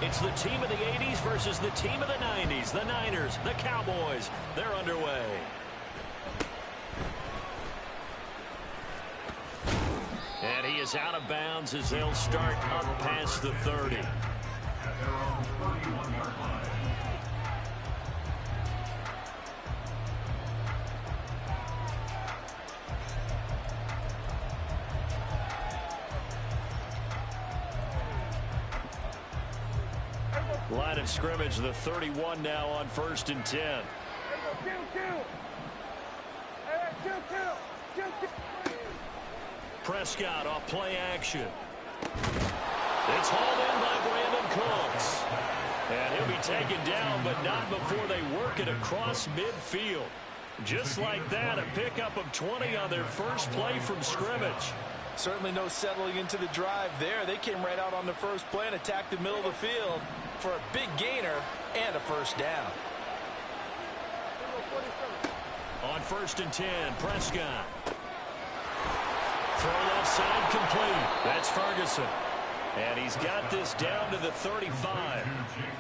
It's the team of the 80s versus the team of the 90s. The Niners, the Cowboys, they're underway. And he is out of bounds as they'll start up past the 30. Line of scrimmage, the 31 now on 1st and 10. Prescott off play action. It's hauled in by Brandon Cooks. And he'll be taken down, but not before they work it across midfield. Just like that, a pickup of 20 on their first play from scrimmage. Certainly no settling into the drive there. They came right out on the first play and attacked the middle of the field for a big gainer and a first down. On 1st and 10, Prescott. Throw left side complete. That's Ferguson. And he's got this down to the 35.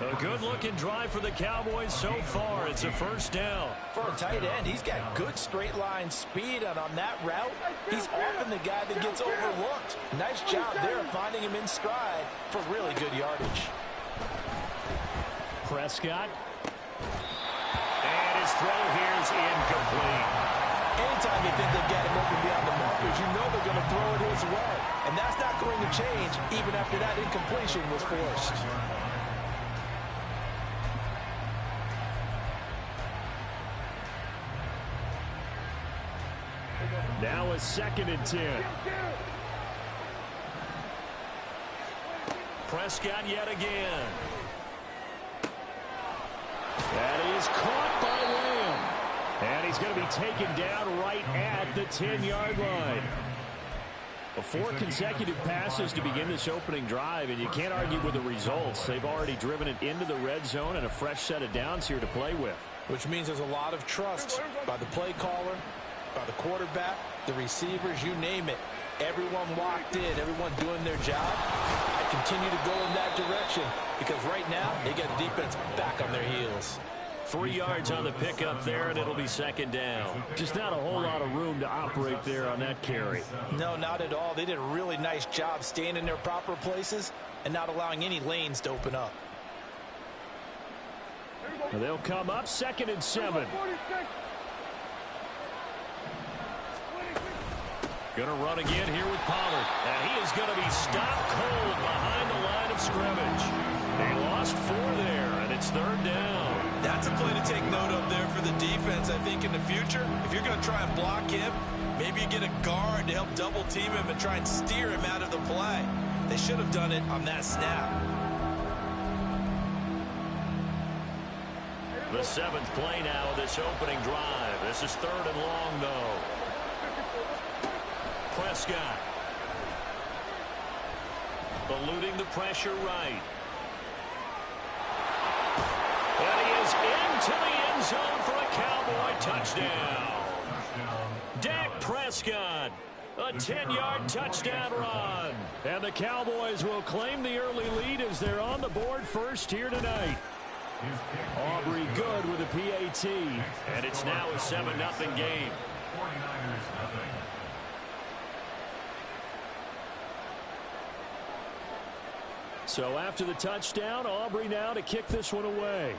A good-looking drive for the Cowboys so far. It's a first down. For a tight end, he's got good straight-line speed, and on that route, he's often the guy that gets overlooked. Nice job there of finding him in stride for really good yardage. Prescott. And his throw here is incomplete. Anytime you think they've got him open beyond the markers, you know they're going to throw it his way. And that's not going to change even after that incompletion was forced. Now a 2nd and 10. Prescott yet again. That is caught by Lamb. And he's going to be taken down right at the 10-yard line. 4 consecutive passes to begin this opening drive, and you can't argue with the results. They've already driven it into the red zone and a fresh set of downs here to play with. Which means there's a lot of trust by the play caller, by the quarterback, the receivers, you name it. Everyone locked in, everyone doing their job. I continue to go in that direction because right now they got the defense back on their heels. 3 yards on the pickup there, and it'll be 2nd down. Just not a whole lot of room to operate there on that carry. No, not at all. They did a really nice job staying in their proper places and not allowing any lanes to open up. They'll come up 2nd and 7. Gonna run again here with Pollard. And he is gonna be stopped cold behind the line of scrimmage. They lost 4 there, and it's 3rd down. That's a play to take note of there for the defense, I think, in the future. If you're going to try and block him, maybe you get a guard to help double team him and try and steer him out of the play. They should have done it on that snap. The 7th play now of this opening drive. This is 3rd and long, though. Prescott. Eluding the pressure right. And he is into the end zone for a Cowboy touchdown. Dak Prescott, a 10-yard touchdown run. And the Cowboys will claim the early lead as they're on the board first here tonight. Aubrey good with a PAT. And it's now a 7-0 game. So after the touchdown, Aubrey now to kick this one away.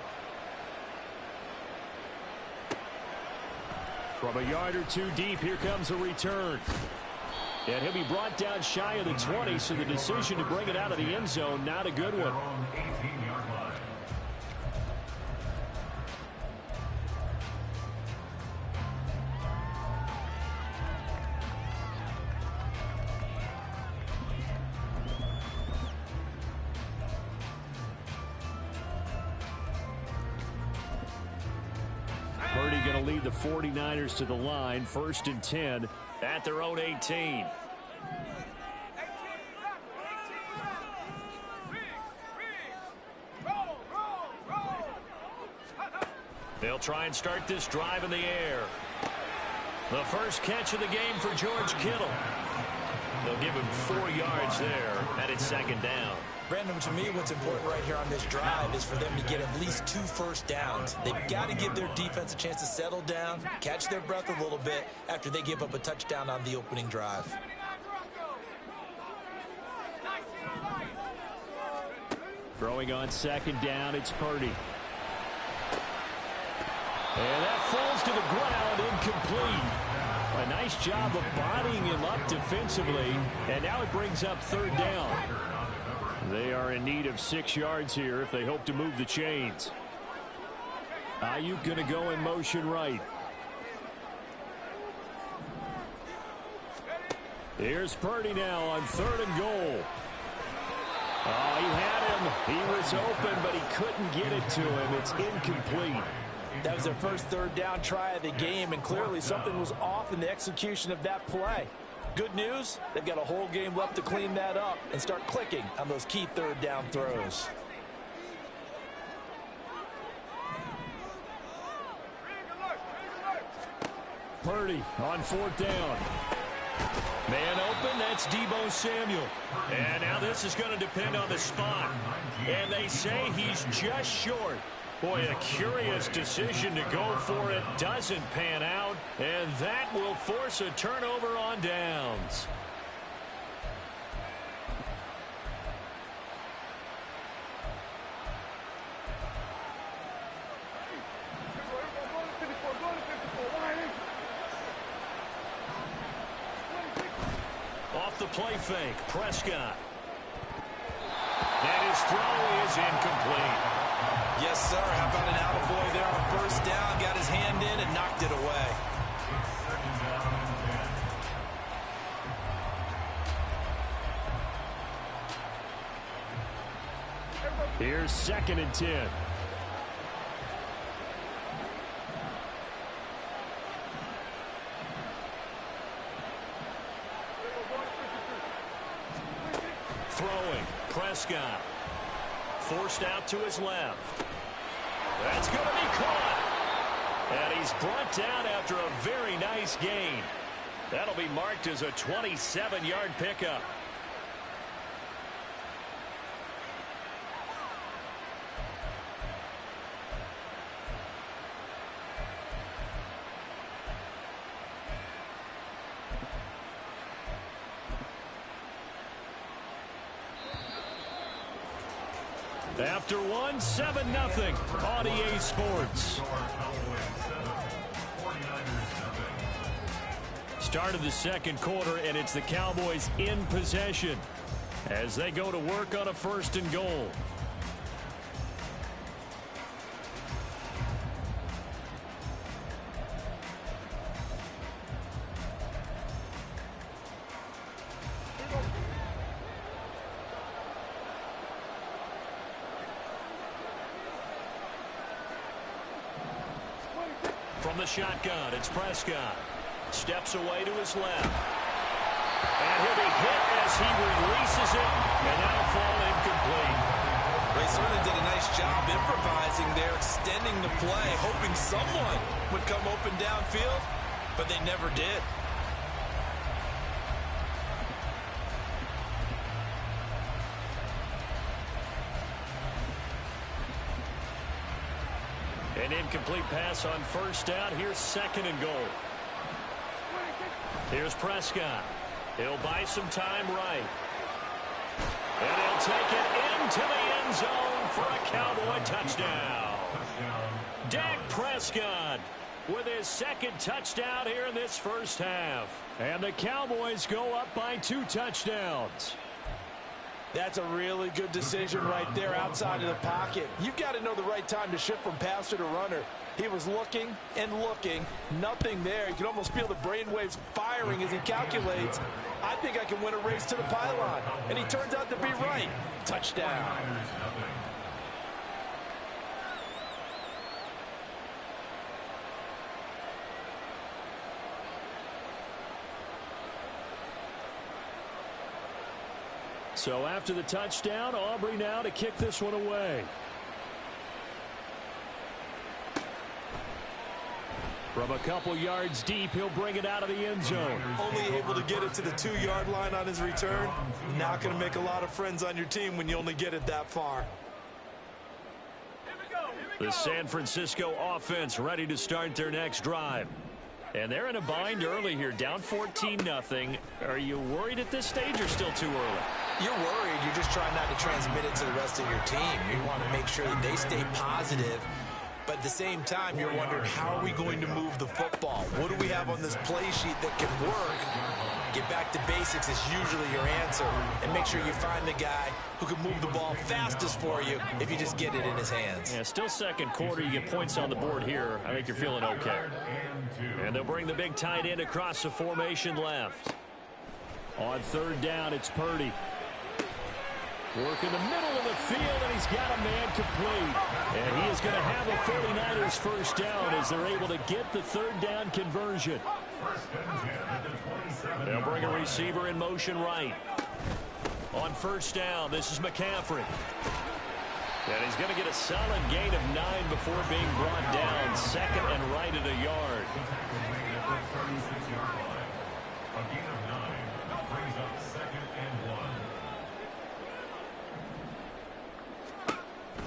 From a yard or 2 deep, here comes a return. And he'll be brought down shy of the 20, so the decision to bring it out of the end zone, not a good one. Going to lead the 49ers to the line, 1st and 10 at their own 18. They'll try and start this drive in the air. The first catch of the game for George Kittle. They'll give him 4 yards there, and it's second down. Brandon, to me, what's important right here on this drive is for them to get at least 2 first downs. They've got to give their defense a chance to settle down, catch their breath a little bit after they give up a touchdown on the opening drive. Throwing on second down, it's Purdy. And that falls to the ground, incomplete. A nice job of bodying him up defensively, and now it brings up third down. They are in need of 6 yards here if they hope to move the chains. Ayuk going to go in motion right. Here's Purdy now on 3rd and goal. Oh, he had him. He was open, but he couldn't get it to him. It's incomplete. That was their first 3rd down try of the game, and clearly something was off in the execution of that play. Good news, they've got a whole game left to clean that up and start clicking on those key 3rd down throws. Purdy on 4th down. Man open, that's Deebo Samuel. And now this is going to depend on the spot. And they say he's just short. Boy, a curious decision to go for it. Doesn't pan out. And that will force a turnover on downs. Off the play fake, Prescott. And his throw is incomplete. Yes, sir. How about an attaboy there on 1st down? Got his hand in and knocked it away. Here's 2nd and 10. Throwing, Prescott. Forced out to his left. That's going to be caught. And he's brought down after a very nice gain. That'll be marked as a 27-yard pickup. After one, 7-0 on EA Sports. Start of the 2nd quarter, and it's the Cowboys in possession as they go to work on a 1st and goal. From the shotgun, it's Prescott. Steps away to his left. And he'll be hit as he releases it, and that'll fall incomplete. They certainly did a nice job improvising there, extending the play, hoping someone would come open downfield, but they never did. An incomplete pass on 1st down. Here's 2nd and goal. Here's Prescott. He'll buy some time right. And he'll take it into the end zone for a Cowboy touchdown. Dak Prescott with his 2nd touchdown here in this 1st half. And the Cowboys go up by 2 touchdowns. That's a really good decision right there outside of the pocket. You've got to know the right time to shift from passer to runner. He was looking and looking, nothing there. You can almost feel the brainwaves firing as he calculates, I think I can win a race to the pylon. And he turns out to be right. Touchdown. So after the touchdown, Aubrey now to kick this one away. From a couple yards deep, he'll bring it out of the end zone. Only able to get it to the 2-yard line on his return. Not going to make a lot of friends on your team when you only get it that far. The San Francisco offense ready to start their next drive. And they're in a bind early here, down 14-0. Are you worried at this stage or still too early? You're worried. You're just trying not to transmit it to the rest of your team. You want to make sure that they stay positive. But at the same time, you're wondering, how are we going to move the football? What do we have on this play sheet that can work? Get back to basics is usually your answer. And make sure you find the guy who can move the ball fastest for you if you just get it in his hands. Yeah, still second quarter. You get points on the board here. I think you're feeling okay. And they'll bring the big tight end across the formation left. On third down, it's Purdy. Work in the middle of the field, and he's got a man complete. And he is going to have the 49ers first down as they're able to get the third down conversion. They'll bring a receiver in motion right. On first down, this is McCaffrey. And he's going to get a solid gain of 9 before being brought down. Second and right at a yard.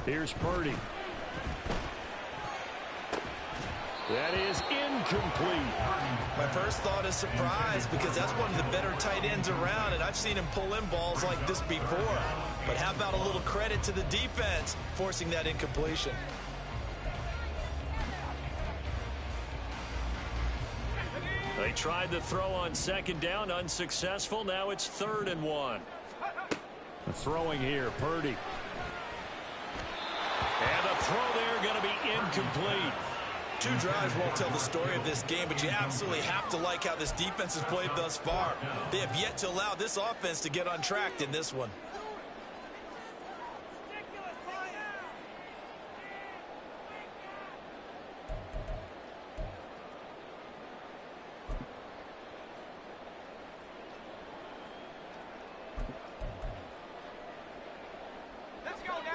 Here's Purdy. That is incomplete. My first thought is surprise, because that's one of the better tight ends around, and I've seen him pull in balls like this before. But how about a little credit to the defense forcing that incompletion? They tried the throw on second down, unsuccessful. Now it's 3rd and 1. The throwing here, Purdy. And the throw there going to be incomplete. 2 drives won't tell the story of this game, but you absolutely have to like how this defense has played thus far. They have yet to allow this offense to get untracked in this one.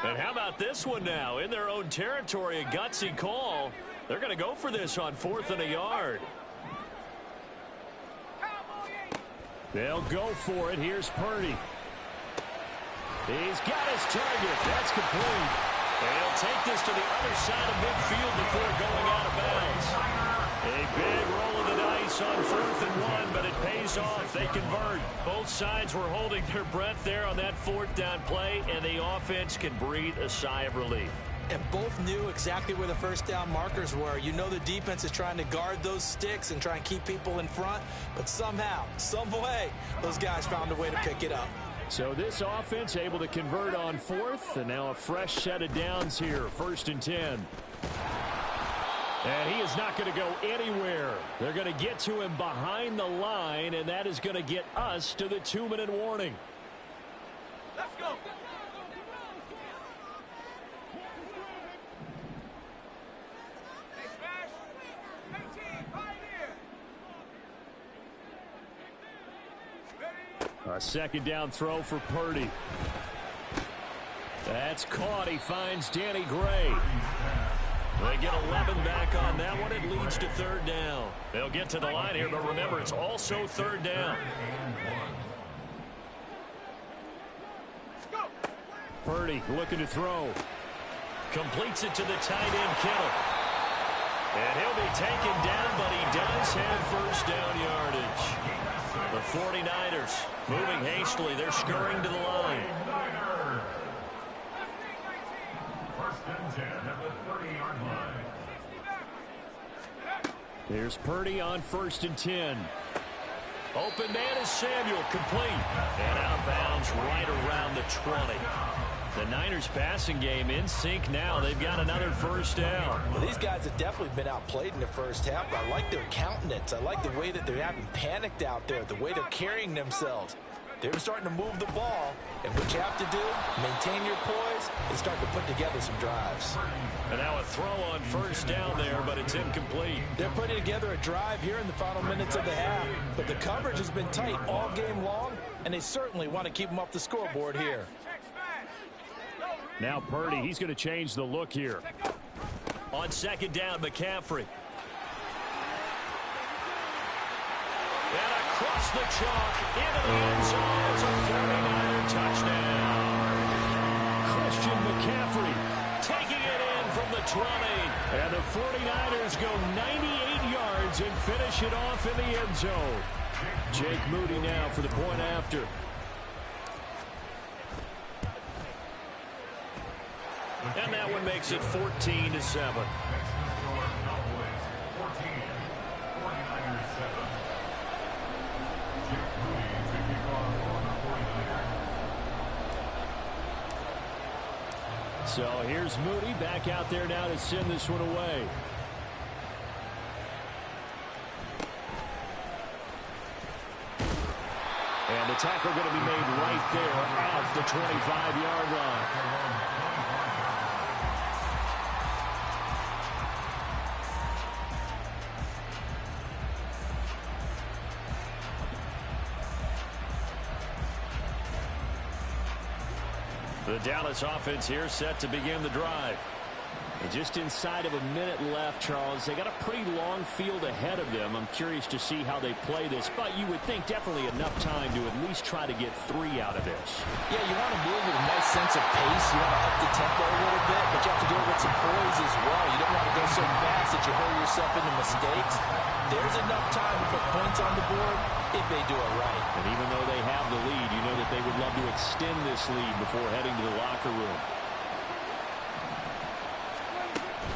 And how about this one now? In their own territory, a gutsy call. They're going to go for this on 4th and a yard. They'll go for it. Here's Purdy. He's got his target. That's complete. And he'll take this to the other side of midfield before going out of bounds. A big roll of the dice on 4th and 1, but it pays off. They convert. Both sides were holding their breath there on that 4th down play, and the offense can breathe a sigh of relief. And both knew exactly where the first down markers were. You know the defense is trying to guard those sticks and try and keep people in front, but somehow, some way, those guys found a way to pick it up. So this offense able to convert on 4th, and now a fresh set of downs here, 1st and 10. And he is not going to go anywhere. They're going to get to him behind the line, and that is going to get us to the 2-minute warning. Let's go. A second down throw for Purdy. That's caught. He finds Danny Gray. They get 11 back on that one. It leads to 3rd down. They'll get to the line here, but remember, it's also 3rd down. Purdy looking to throw. Completes it to the tight end, Kittle. And he'll be taken down, but he does have first down yardage. The 49ers moving hastily. They're scurrying to the line. Here's Purdy on 1st and 10. Open man is Samuel, complete. And out of bounds right around the 20. The Niners passing game in sync now. They've got another first down. Well, these guys have definitely been outplayed in the first half. I like their countenance. I like the way that they're having panicked out there, the way they're carrying themselves. They're starting to move the ball, and what you have to do, maintain your poise and start to put together some drives. And now a throw on first down there, but it's incomplete. They're putting together a drive here in the final minutes of the half, but the coverage has been tight all game long, and they certainly want to keep them off the scoreboard here. Now Purdy, he's going to change the look here. On second down, McCaffrey. And across the chalk into the end zone. It's a 49er touchdown. Christian McCaffrey taking it in from the 20. And the 49ers go 98 yards and finish it off in the end zone. Jake Moody now for the point after. And that one makes it 14-7. So here's Moody back out there now to send this one away. And the tackle going to be made right there at the 25-yard line. The Dallas offense here set to begin the drive. And just inside of a minute left, Charles. They got a pretty long field ahead of them. I'm curious to see how they play this, but you would think definitely enough time to at least try to get 3 out of this. Yeah, you want to move with a nice sense of pace. You want to up the tempo a little bit, but you have to do it with some poise as well. You don't want to go so fast that you hurry yourself into mistakes. There's enough time to put points on the board if they do it right. And even though they have the lead, you know that they would love to extend this lead before heading to the locker room.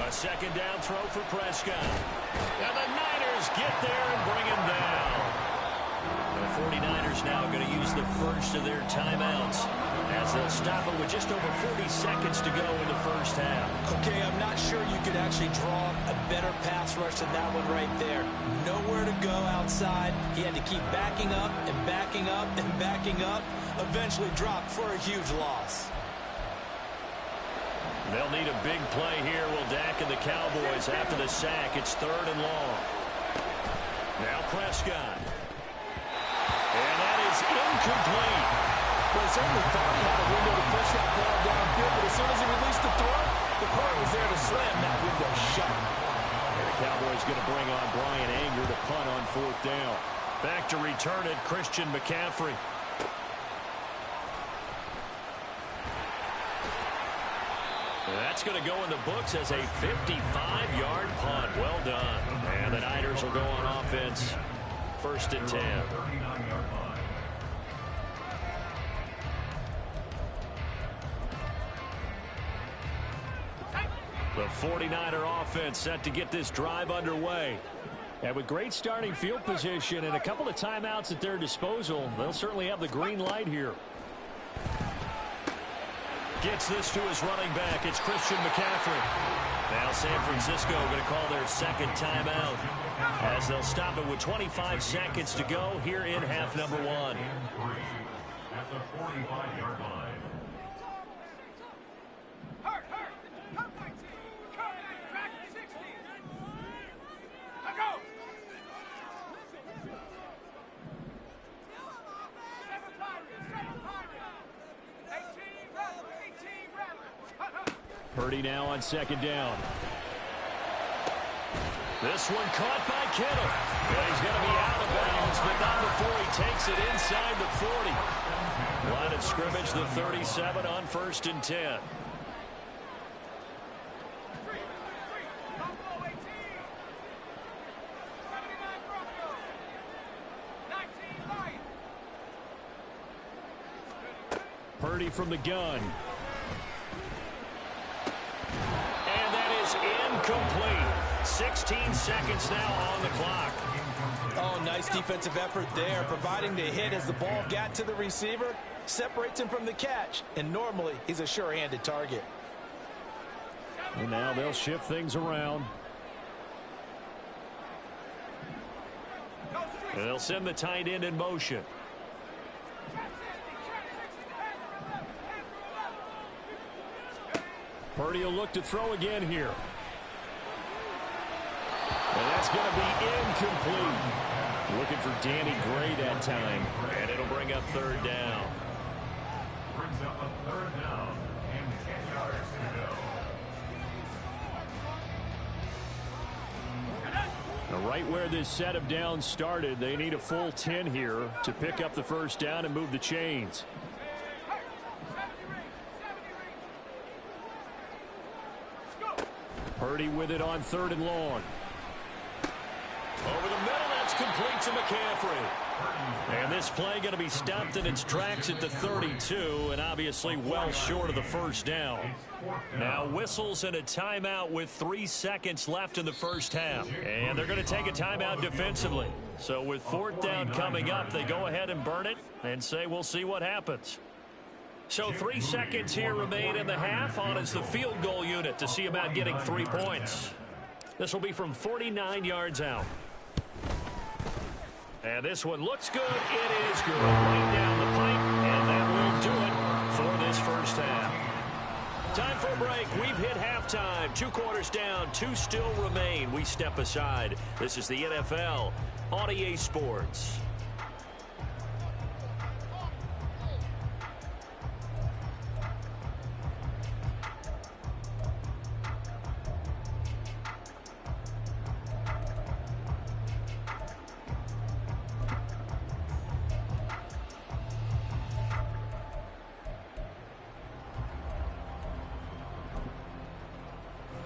A second down throw for Prescott. And the Niners get there and bring him down. The 49ers now going to use the first of their timeouts as they'll stop it with just over 40 seconds to go in the first half. Okay, I'm not sure you could actually draw a better pass rush than that one right there. Nowhere to go outside. He had to keep backing up and backing up and backing up. Eventually dropped for a huge loss. They'll need a big play here, will Dak and the Cowboys after the sack. It's 3rd and long. Now Prescott. And that is incomplete. Well, he certainly thought he had a window to push that ball downfield, but as soon as he released the throw, the corner was there to slam that window shut. And the Cowboys going to bring on Brian Anger to punt on 4th down. Back to return it, Christian McCaffrey. That's going to go in the books as a 55-yard punt. Well done. And the Niners will go on offense. 1st and 10. The 49er offense set to get this drive underway. And with great starting field position and a couple of timeouts at their disposal, they'll certainly have the green light here. Gets this to his running back. It's Christian McCaffrey. Now San Francisco going to call their second timeout as they'll stop it with 25 seconds to go here in half number 1. At the 45-yard line. Purdy now on 2nd down. This one caught by Kittle. And he's going to be out of bounds, but not before he takes it inside the 40. Line of scrimmage, the 37 on 1st and 10. Purdy from the gun. Incomplete. 16 seconds now on the clock. Oh, nice defensive effort there, providing the hit as the ball got to the receiver, separates him from the catch, and normally he's a sure-handed target. And now they'll shift things around. And they'll send the tight end in motion. Purdy will look to throw again here. And that's going to be incomplete. Looking for Danny Gray that time. And it'll bring up 3rd down. Brings up a 3rd down and 10 yards to go. The right where this set of downs started, they need a full 10 here to pick up the first down and move the chains. Purdy with it on 3rd and long. Over the middle, that's complete to McCaffrey. And this play going to be stopped in its tracks at the 32, and obviously well short of the first down. Now whistles and a timeout with 3 seconds left in the first half. And they're going to take a timeout defensively. So with 4th down coming up, they go ahead and burn it and say we'll see what happens. So 3 seconds here remain in the half. On is the field goal unit to see about getting 3 points. This will be from 49 yards out. And this one looks good. It is good. Right down the pipe. And that will do it for this first half. Time for a break. We've hit halftime. 2 quarters down. 2 still remain. We step aside. This is the NFL on EA Sports.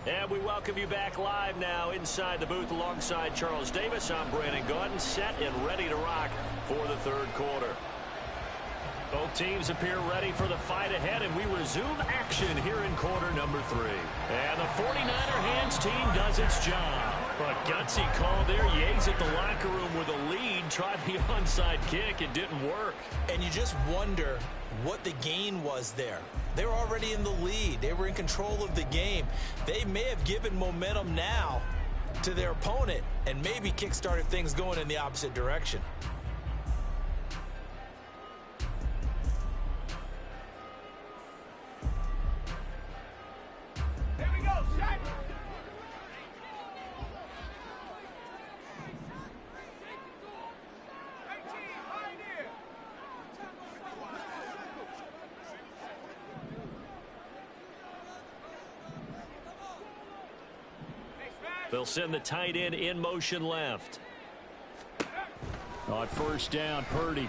And we welcome you back live now inside the booth alongside Charles Davis. I'm Brandon Gaudin, set and ready to rock for the 3rd quarter. Both teams appear ready for the fight ahead, and we resume action here in quarter number 3. And the 49er hands team does its job. A gutsy call there. Yates at the locker room with a lead. Tried the onside kick. It didn't work. And you just wonder what the gain was there. They were already in the lead. They were in control of the game. They may have given momentum now to their opponent and maybe kick-started things going in the opposite direction. Here we go, set. They'll send the tight end in motion left. On first down, Purdy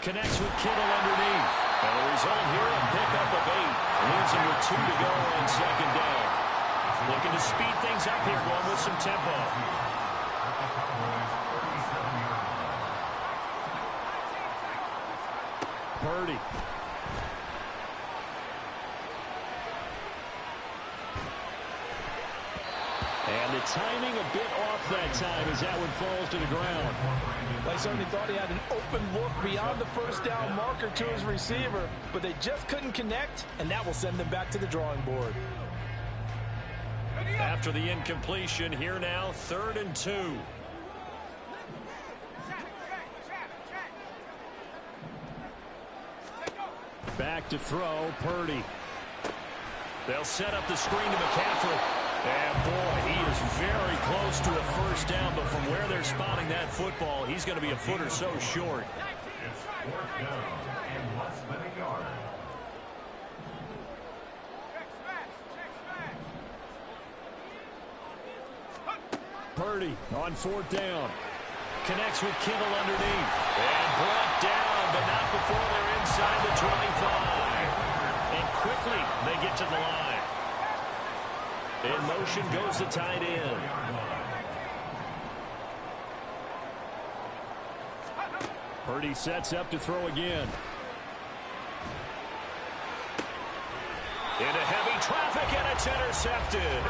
connects with Kittle underneath. And the result here, a pickup of 8. Leaves him with 2 to go on 2nd down. Looking to speed things up here, going with some tempo. Purdy. And the timing a bit off that time as that one falls to the ground. They certainly thought he had an open look beyond the first down marker to his receiver, but they just couldn't connect, and that will send them back to the drawing board. After the incompletion, here now, 3rd and 2. Back to throw, Purdy. They'll set up the screen to McCaffrey. And boy, he is very close to a first down, but from where they're spotting that football, he's going to be a foot or so short. It's 4th down and less than a yard. Purdy on 4th down. Connects with Kittle underneath. And brought down, but not before they're inside the 25. And quickly they get to the line. In motion goes the tight end. Purdy sets up to throw again. Into heavy traffic, and it's intercepted.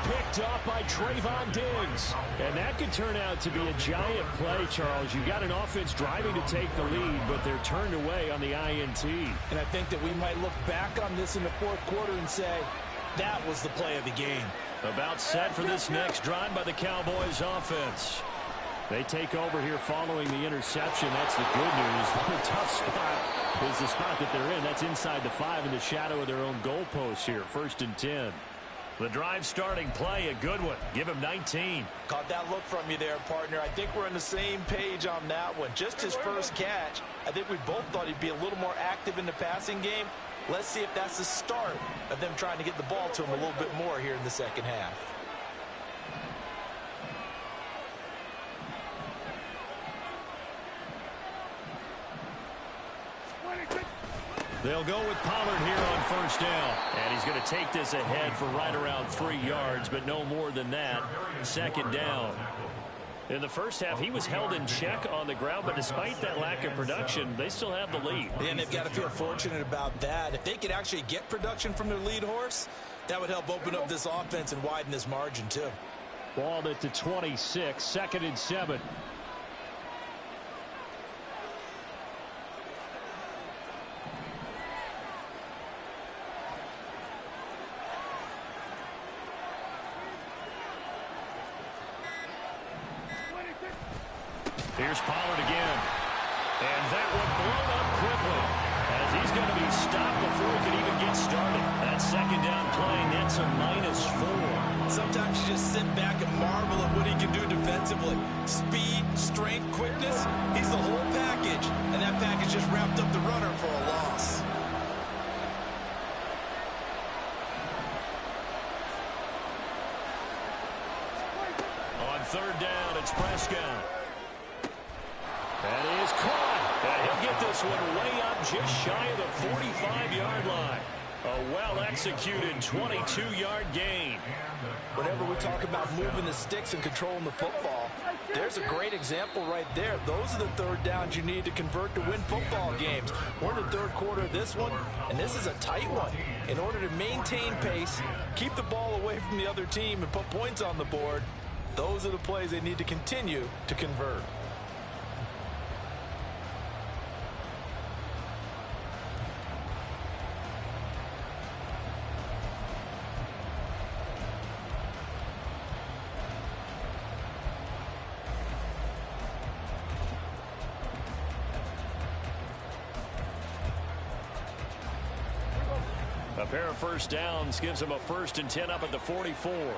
Picked up by Trayvon Diggs. And that could turn out to be a giant play, Charles. You've got an offense driving to take the lead, but they're turned away on the INT. And I think that we might look back on this in the 4th quarter and say, that was the play of the game. About set for this next drive by the Cowboys offense. They take over here following the interception. That's the good news. The tough spot is the spot that they're in. That's inside the 5 in the shadow of their own goalposts here. 1st and 10. The drive starting play, a good one. Give him 19. Caught that look from you there, partner. I think we're on the same page on that one. Just his first catch. I think we both thought he'd be a little more active in the passing game. Let's see if that's the start of them trying to get the ball to him a little bit more here in the second half. They'll go with Pollard here on first down. And he's going to take this ahead for right around 3 yards, but no more than that. Second down. In the first half, he was held in check on the ground, but despite that lack of production, they still have the lead. And they've got to feel fortunate about that. If they could actually get production from their lead horse, that would help open up this offense and widen this margin too. Balled it to 26, 2nd and 7. Here's Pollard again. And that one blown up quickly as he's going to be stopped before he can even get started. That second down play nets a -4. Sometimes you just sit back and marvel at what he can do defensively. Speed, strength, quickness. He's the whole package. And that package just wrapped up the runner for a loss. On third down, it's Prescott. That is caught. And he'll get this one way up just shy of the 45-yard line. A well-executed 22-yard gain. Whenever we talk about moving the sticks and controlling the football, there's a great example right there. Those are the third downs you need to convert to win football games. We're in the third quarter of this one, and this is a tight one. In order to maintain pace, keep the ball away from the other team, and put points on the board, those are the plays they need to continue to convert. A pair of first downs gives him a 1st and 10 up at the 44.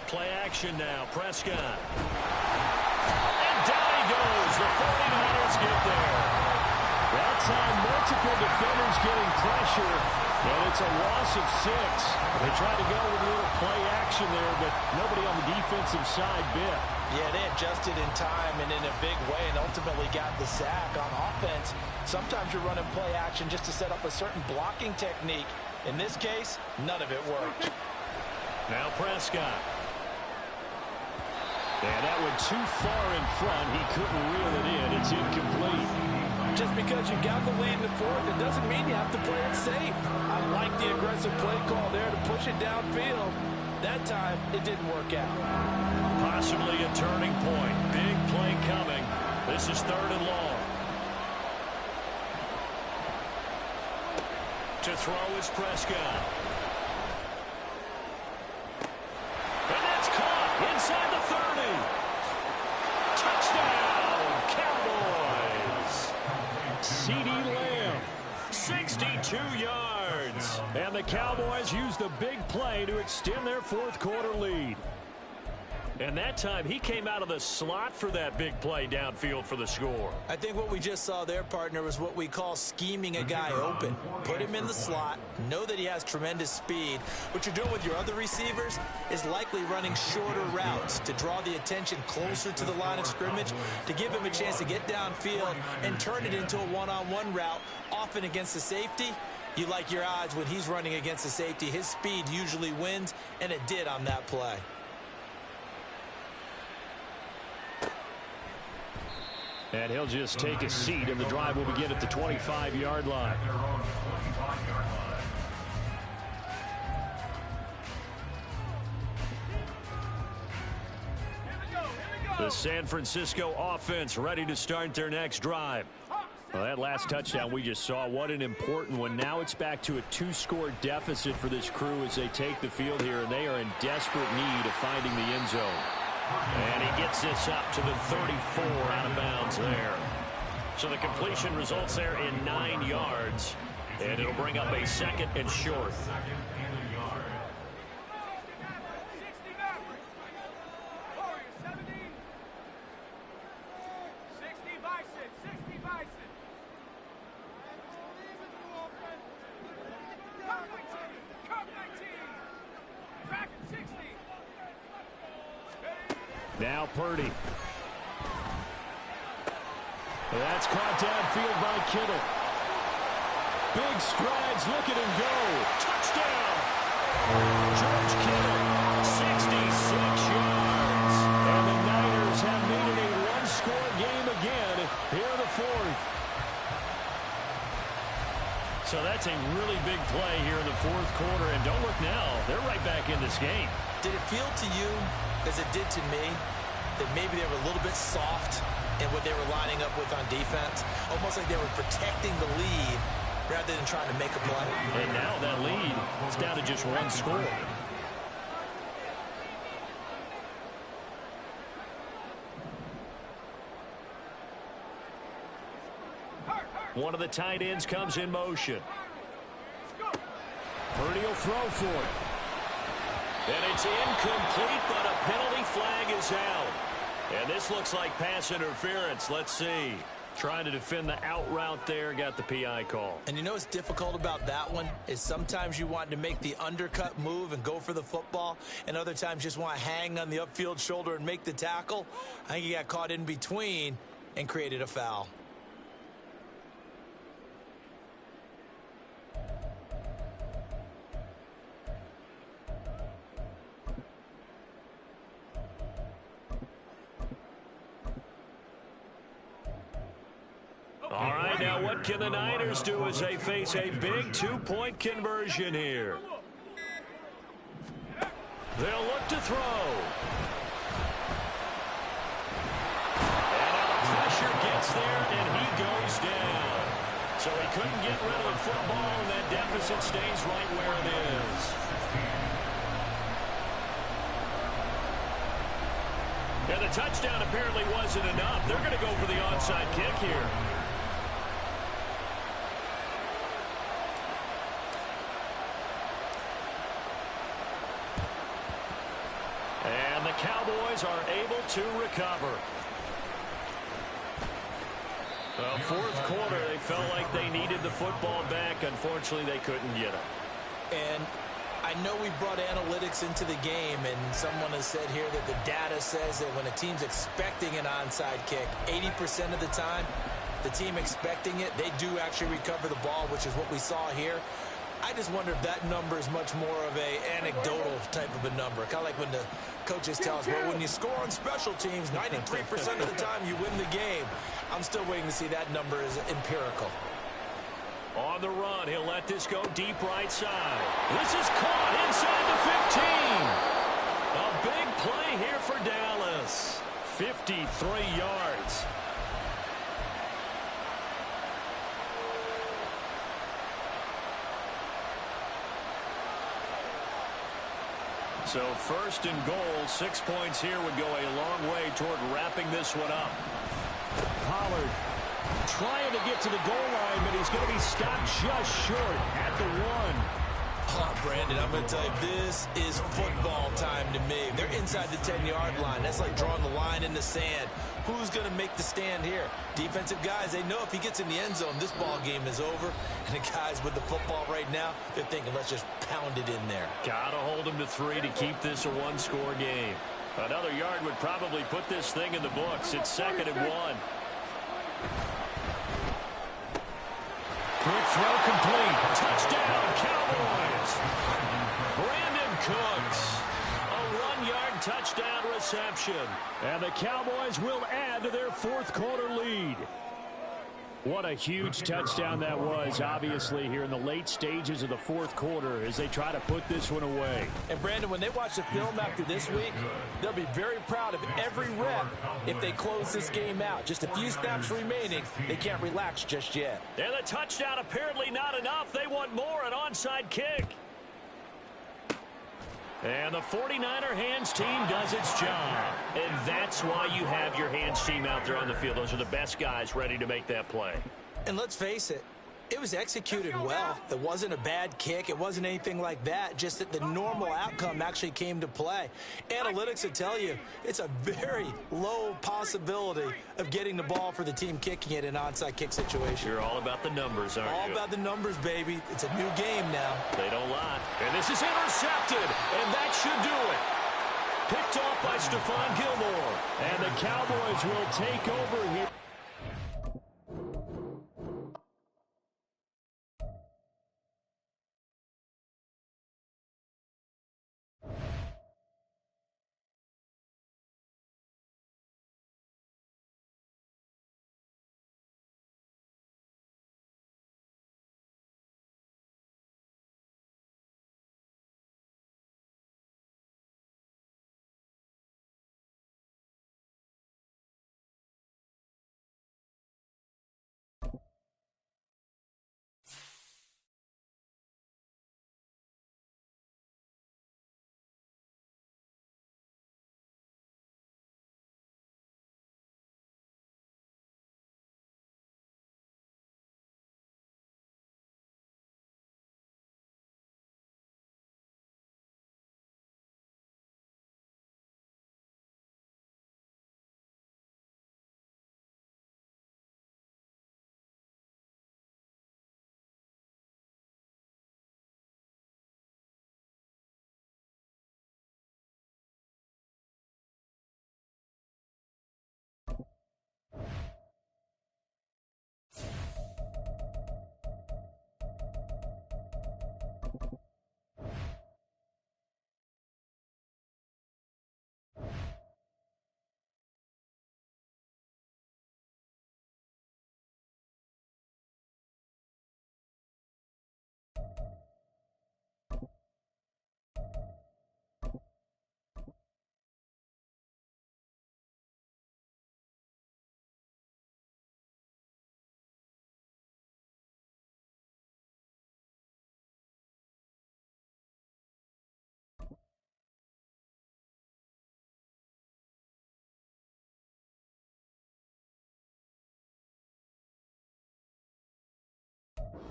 Play action now. Prescott. And down he goes. The 49ers get there. That time, multiple defenders getting pressure, and it's a loss of 6. They tried to go with a little play action there, but nobody on the defensive side bit. Yeah, they adjusted in time and in a big way and ultimately got the sack. On offense, sometimes you're running play action just to set up a certain blocking technique. In this case, none of it worked. Now Prescott. And that went too far in front. He couldn't reel it in. It's incomplete. Just because you got the lead in the fourth, it doesn't mean you have to play it safe. I like the aggressive play call there to push it downfield. That time, it didn't work out. Possibly a turning point. Big play coming. This is 3rd and long. To throw is Prescott. And that's caught inside the 30. Touchdown, Cowboys. CeeDee Lamb, 62 yards. And the Cowboys use the big play to extend their 4th quarter lead. And that time, he came out of the slot for that big play downfield for the score. I think what we just saw there, partner, was what we call scheming a guy open. Put him in the slot, know that he has tremendous speed. What you're doing with your other receivers is likely running shorter routes to draw the attention closer to the line of scrimmage, to give him a chance to get downfield and turn it into a one-on-one route, often against the safety. You like your odds when he's running against the safety. His speed usually wins, and it did on that play. And he'll just take a seat, and the drive will begin at the 25-yard line. The San Francisco offense ready to start their next drive. Well, that last touchdown we just saw, what an important one. Now it's back to a 2-score deficit for this crew as they take the field here, and they are in desperate need of finding the end zone. And he gets this up to the 34 out of bounds there. So the completion results there in 9 yards. And it'll bring up a 2nd and short. Come, my team! Now Purdy. That's caught downfield by Kittle. Big strides. Look at him go. Touchdown. George Kittle, 66 yards. And the Niners have made it a one-score game again here in the fourth. So that's a really big play here in the fourth quarter. And don't look now. They're right back in this game. Did it feel to you, as it did to me, that maybe they were a little bit soft in what they were lining up with on defense? Almost like they were protecting the lead rather than trying to make a play. And now that lead is down to just one score. One of the tight ends comes in motion. Purdy will throw for it. And it's incomplete, but a penalty flag is out. And this looks like pass interference. Let's see. Trying to defend the out route there, got the PI call. And you know what's difficult about that one is sometimes you want to make the undercut move and go for the football, and other times just want to hang on the upfield shoulder and make the tackle. I think he got caught in between and created a foul. All right, now what can the Niners do as they face a big two-point conversion here? They'll look to throw. And now the pressure gets there, and he goes down. So he couldn't get rid of the football, and that deficit stays right where it is. And the touchdown apparently wasn't enough. They're going to go for the onside kick here. And the Cowboys are able to recover. Well, fourth quarter, they felt like they needed the football back. Unfortunately, they couldn't get it. And I know we brought analytics into the game, and someone has said here that the data says that when a team's expecting an onside kick, 80% of the time, the team expecting it, they do actually recover the ball, which is what we saw here. I just wonder if that number is much more of a anecdotal type of a number. Kind of like when the coaches tell us, well, when you score on special teams, 93% of the time you win the game. I'm still waiting to see that number is empirical. On the run, he'll let this go deep right side. This is caught inside the 15. A big play here for Dallas. 53 yards. So first and goal, 6 points here would go a long way toward wrapping this one up. Pollard trying to get to the goal line, but he's going to be stopped just short at the 1. Oh, Brandon, I'm going to tell you, this is football time to me. They're inside the 10-yard line. That's like drawing the line in the sand. Who's going to make the stand here? Defensive guys, they know if he gets in the end zone, this ball game is over. And the guys with the football right now, they're thinking, let's just pound it in there. Got to hold him to 3 to keep this a one-score game. Another yard would probably put this thing in the books. It's 2nd and 1. Quick throw complete. Touchdown, Cowboys. Brandon Cooks. A 1-yard touchdown reception. And the Cowboys will add to their fourth quarter lead. What a huge touchdown that was, obviously, here in the late stages of the fourth quarter as they try to put this one away. And, Brandon, when they watch the film after this week, they'll be very proud of every rep if they close this game out. Just a few snaps remaining. They can't relax just yet. And the touchdown apparently not enough. They want more, an onside kick. And the 49er hands team does its job. And that's why you have your hands team out there on the field. Those are the best guys ready to make that play. And let's face it, It was executed well. It wasn't a bad kick. It wasn't anything like that. Just that the normal outcome actually came to play. Analytics would tell you it's a very low possibility of getting the ball for the team kicking it in an onside kick situation. You're all about the numbers, aren't you? All about the numbers, baby. It's a new game now. They don't lie. And this is intercepted, and that should do it. Picked off by Stephon Gilmore. And the Cowboys will take over here.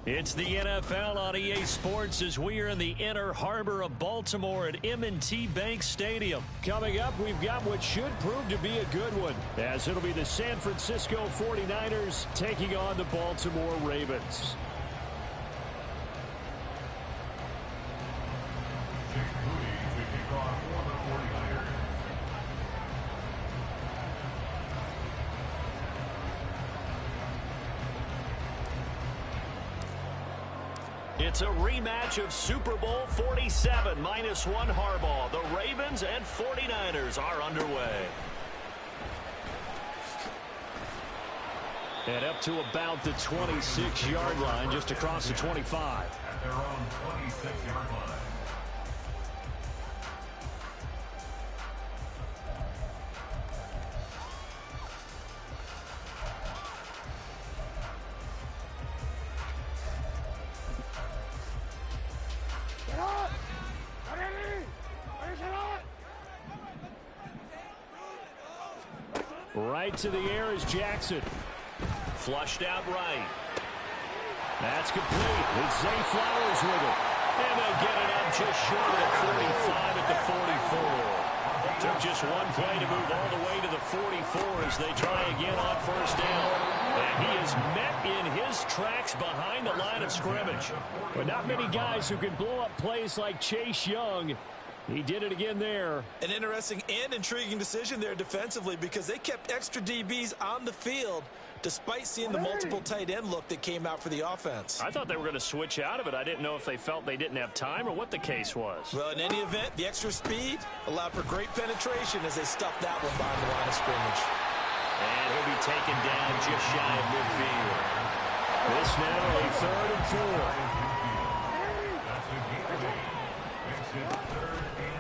It's the NFL on EA Sports as we are in the inner harbor of Baltimore at M&T Bank Stadium. Coming up, we've got what should prove to be a good one, as it'll be the San Francisco 49ers taking on the Baltimore Ravens. It's a rematch of Super Bowl 47, -1 Harbaugh. The Ravens and 49ers are underway. And up to about the 26-yard line, just across the 25. At their own 26-yard line. Right to the air is Jackson. Flushed out right. That's complete. It's Zay Flowers with it. And they'll get it up just short of the 45 at the 44. Took just one play to move all the way to the 44 as they try again on first down. And he is met in his tracks behind the line of scrimmage. But not many guys who can blow up plays like Chase Young. He did it again there. An interesting and intriguing decision there defensively because they kept extra DBs on the field despite seeing the multiple tight end look that came out for the offense. I thought they were going to switch out of it. I didn't know if they felt they didn't have time or what the case was. Well, in any event, the extra speed allowed for great penetration as they stuffed that one behind the line of scrimmage. And he'll be taken down just shy of midfield. This now a 3rd and 4.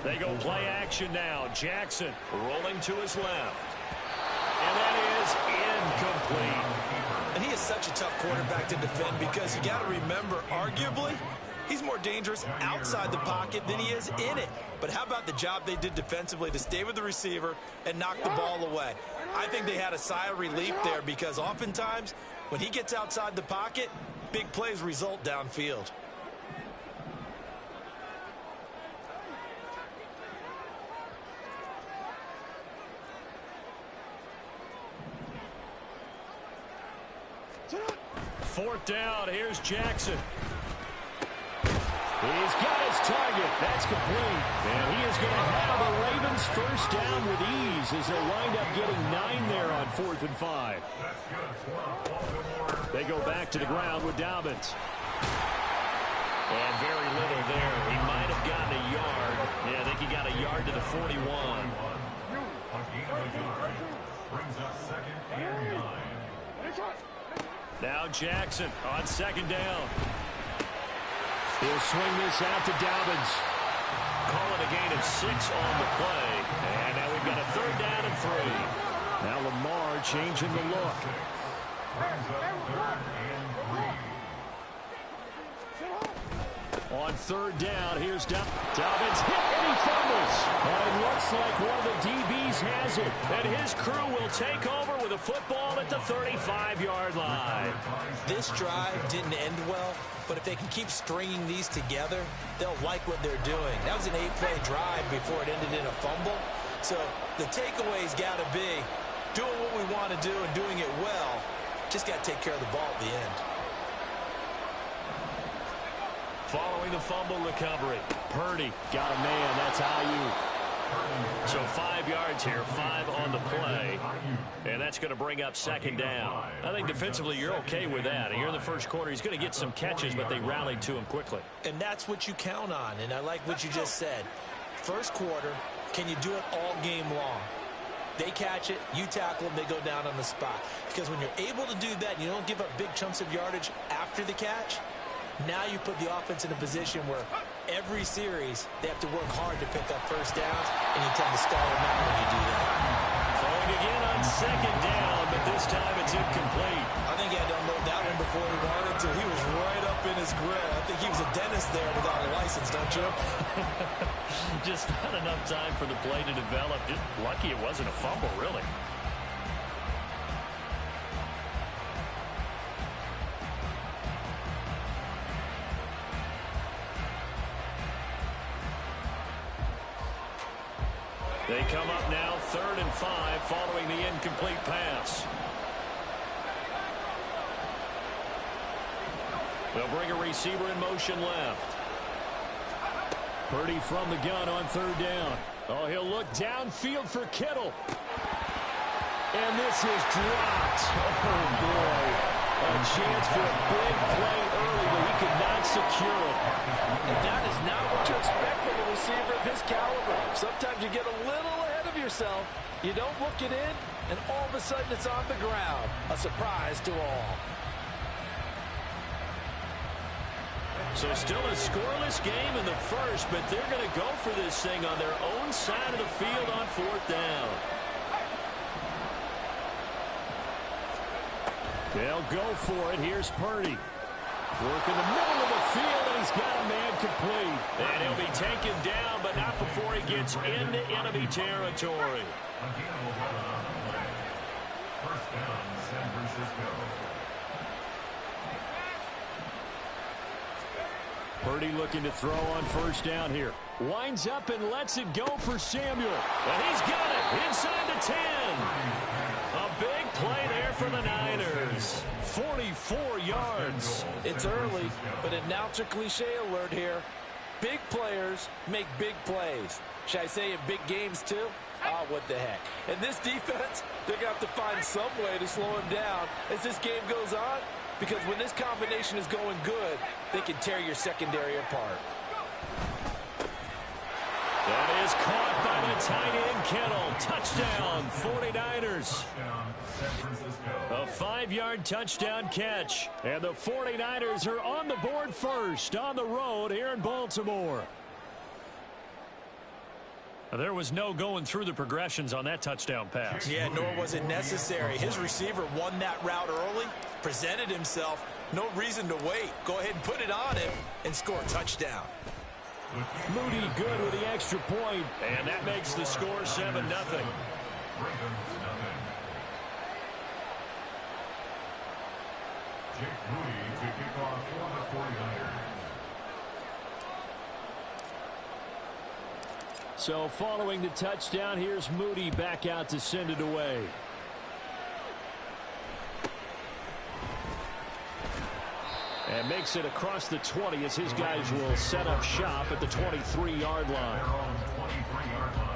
They go play action now. Jackson rolling to his left. And that is incomplete. And he is such a tough quarterback to defend because you got to remember, arguably, he's more dangerous outside the pocket than he is in it. But how about the job they did defensively to stay with the receiver and knock the ball away? I think they had a sigh of relief there because oftentimes when he gets outside the pocket, big plays result downfield. Fourth down. Here's Jackson. He's got his target. That's complete. And he is going to have the Ravens first down with ease as they'll wind up getting 9 there on 4th and 5. They go back to the ground with Dobbins. And very little there. He might have gotten a yard. Yeah, I think he got a yard to the 41. Brings up 2nd and 9. Now Jackson on 2nd down. He'll swing this out to Dobbins. Call it a gain of 6 on the play. And now we've got a 3rd down and 3. Now Lamar changing the look. Brings up 3rd and 3. On 3rd down, here's Dobbins hit and he fumbles. And it looks like one of the DBs has it. And his crew will take over with a football at the 35-yard line. This drive didn't end well, but if they can keep stringing these together, they'll like what they're doing. That was an 8-play drive before it ended in a fumble. So the takeaway's got to be doing what we want to do and doing it well. Just got to take care of the ball at the end. Following the fumble recovery, Purdy got a man. That's Ayuk. So 5 yards here, 5 on the play. And that's going to bring up 2nd down. I think defensively you're okay with that. And you're in the first quarter. He's going to get some catches, but they rallied to him quickly. And that's what you count on. And I like what you just said. First quarter, can you do it all game long? They catch it, you tackle them, they go down on the spot. Because when you're able to do that, you don't give up big chunks of yardage after the catch. Now you put the offense in a position where every series they have to work hard to pick up first downs, and you tend to stall them out when you do that. Throwing again on 2nd down, but this time it's incomplete. I think he had to unload that one before he wanted to. He was right up in his grill. I think he was a dentist there without a license, don't you? Just not enough time for the play to develop. Just lucky it wasn't a fumble, really. They come up now 3rd and 5 following the incomplete pass. They'll bring a receiver in motion left. Purdy from the gun on 3rd down. Oh, he'll look downfield for Kittle. And this is dropped. Oh, boy. A chance for a big play early, but he could not secure it. And that is not what you expect from a receiver of his caliber. Sometimes you get a little ahead of yourself. You don't look it in, and all of a sudden it's on the ground. A surprise to all. So still a scoreless game in the first, but they're going to go for this thing on their own side of the field on 4th down. They'll go for it. Here's Purdy. Work in the middle of the field, and he's got a man complete. And he'll be taken down, but not before he gets into enemy territory. First down, San Francisco. Purdy looking to throw on 1st down here. Winds up and lets it go for Samuel. And he's got it inside the 10. A big play there for the Niners. 44 yards. It's early, but announcer cliche alert here. Big players make big plays. Should I say in big games too? Ah, what the heck. And this defense, they're going to have to find some way to slow him down as this game goes on. Because when this combination is going good, they can tear your secondary apart. That is caught by the tight end Kittle. Touchdown, 49ers. A 5-yard touchdown catch. And the 49ers are on the board first on the road here in Baltimore. There was no going through the progressions on that touchdown pass. Yeah, nor was it necessary. His receiver won that route early, presented himself. No reason to wait. Go ahead and put it on him and score a touchdown. Moody good with the extra point. And that makes the score 7-0. Jake Moody to kickoff for the 49ers. So following the touchdown, here's Moody back out to send it away. And makes it across the 20 as his guys will set up shop at the 23-yard line. They're on the 23-yard line.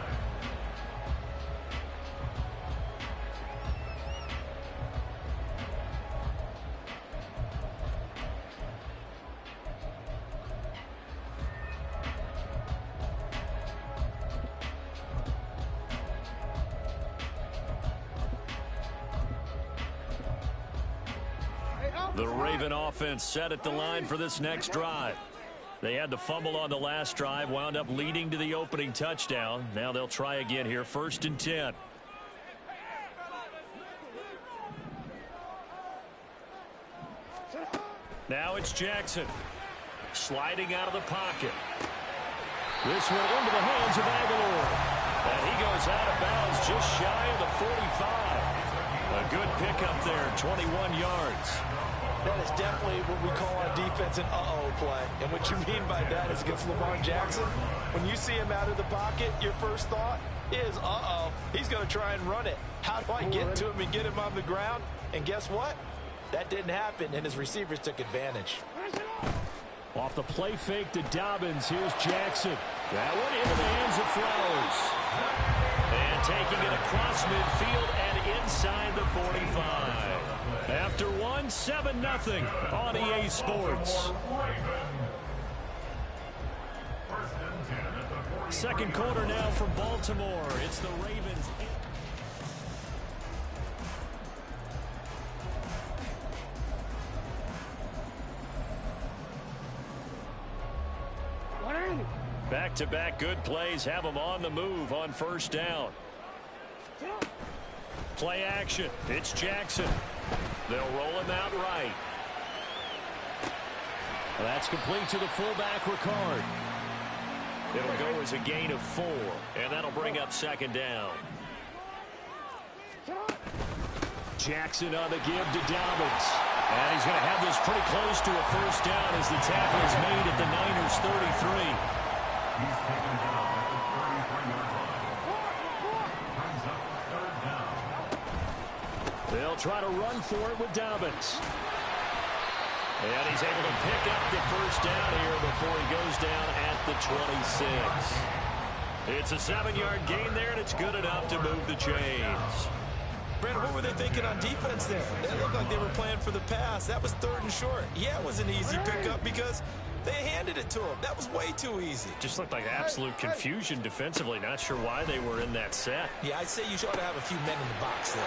The Raven offense set at the line for this next drive. They had the fumble on the last drive, wound up leading to the opening touchdown. Now they'll try again here, 1st and 10. Now it's Jackson. Sliding out of the pocket. This one into the hands of Aguilar. And he goes out of bounds just shy of the 45. A good pickup there, 21 yards. That is definitely what we call on defense an uh-oh play. And what you mean by that is against Lamar Jackson, when you see him out of the pocket, your first thought is, uh-oh, he's going to try and run it. How do I get to him and get him on the ground? And guess what? That didn't happen, and his receivers took advantage. Off the play fake to Dobbins, here's Jackson. That one into the hands of Flowers. And taking it across midfield and inside the 45. After 7-0 on EA Sports. Second quarter now from Baltimore. It's the Ravens. Back-to-back good plays have them on the move on 1st down. Play action. It's Jackson. They'll roll him out right. That's complete to the fullback, Ricard. It'll go as a gain of 4, and that'll bring up 2nd down. Jackson on the give to Dobbins. And he's going to have this pretty close to a 1st down as the tackle is made at the Niners' 33. He's taken down at the 33-yard line. Brings up 3rd down. They'll try to run for it with Dobbins. And he's able to pick up the 1st down here before he goes down at the 26. It's a 7-yard gain there, and it's good enough to move the chains. Brandon, what were they thinking on defense there? It looked like they were playing for the pass. That was 3rd and short. Yeah, it was an easy pickup because they handed it to him. That was way too easy. Just looked like absolute confusion defensively. Not sure why they were in that set. Yeah, I'd say you ought to have a few men in the box there.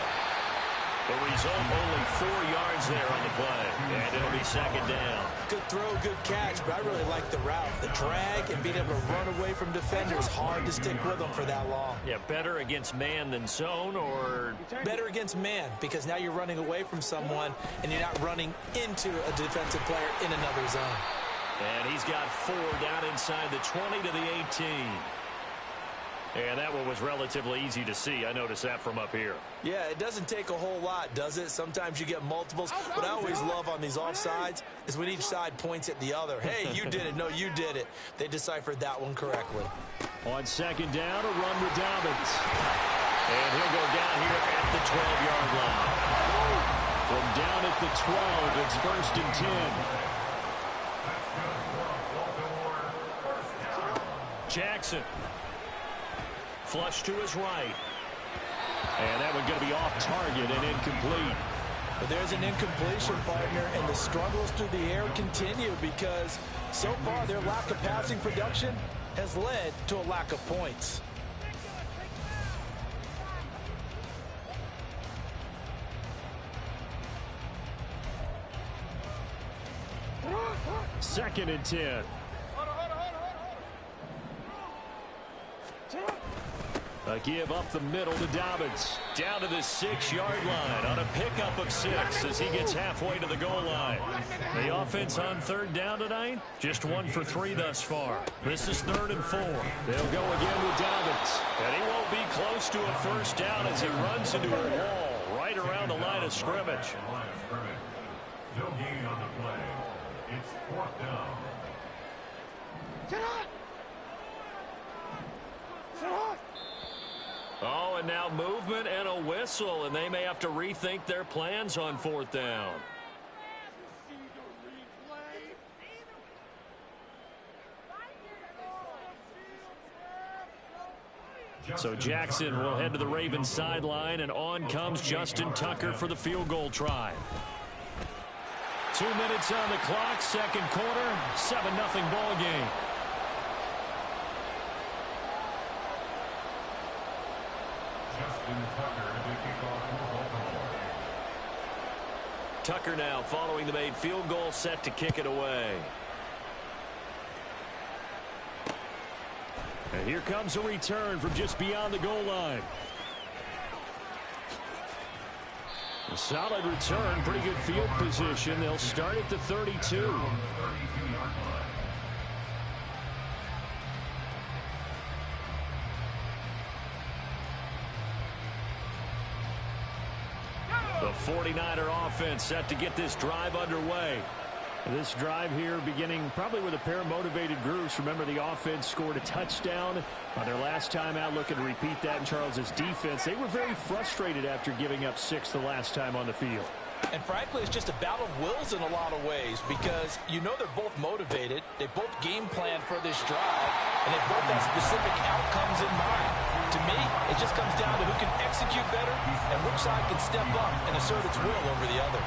The result, only 4 yards there on the play. And it'll be 2nd down. Good throw, good catch, but I really like the route. The drag and being able to run away from defenders. Hard to stick with them for that long. Yeah, better against man than zone, or better against man, because now you're running away from someone and you're not running into a defensive player in another zone. And he's got 4 down inside the 20 to the 18. And that one was relatively easy to see. I noticed that from up here. Yeah, it doesn't take a whole lot, does it? Sometimes you get multiples. What I always love on these offsides is when each side points at the other. Hey, you did it. No, you did it. They deciphered that one correctly. On 2nd down, a run with Dobbins. And he'll go down here at the 12-yard line. From down at the 12, it's 1st and 10. Jackson. Flush to his right. And that one going to be off target and incomplete. But there's an incompletion, partner, and the struggles through the air continue because so far their lack of passing production has led to a lack of points. Second and 10. A give up the middle to Dobbins. Down to the 6-yard line on a pickup of 6 as he gets halfway to the goal line. The offense on 3rd down tonight, just 1 for 3 thus far. This is 3rd and 4. They'll go again with Dobbins. And he won't be close to a 1st down as he runs into a wall right around the line of scrimmage. No gain on the play. It's fourth down. Oh, and now movement and a whistle, and they may have to rethink their plans on fourth down. So Jackson will head to the Ravens sideline, and on comes Justin Tucker for the field goal try. 2 minutes on the clock, second quarter, 7-0 ball game. Justin Tucker to kick off for Baltimore. Tucker now following the made field goal, set to kick it away. And here comes a return from just beyond the goal line. A solid return, pretty good field position. They'll start at the 32. The 49er offense set to get this drive underway. This drive here beginning probably with a pair of motivated groups. Remember, the offense scored a touchdown on their last time out, looking to repeat that in Charles's defense. They were very frustrated after giving up 6 the last time on the field. And frankly, it's just a battle of wills in a lot of ways, because you know they're both motivated. They both game plan for this drive, and they both have specific outcomes in mind. To me, it just comes down to who can execute better and which side can step up and assert its will over the other.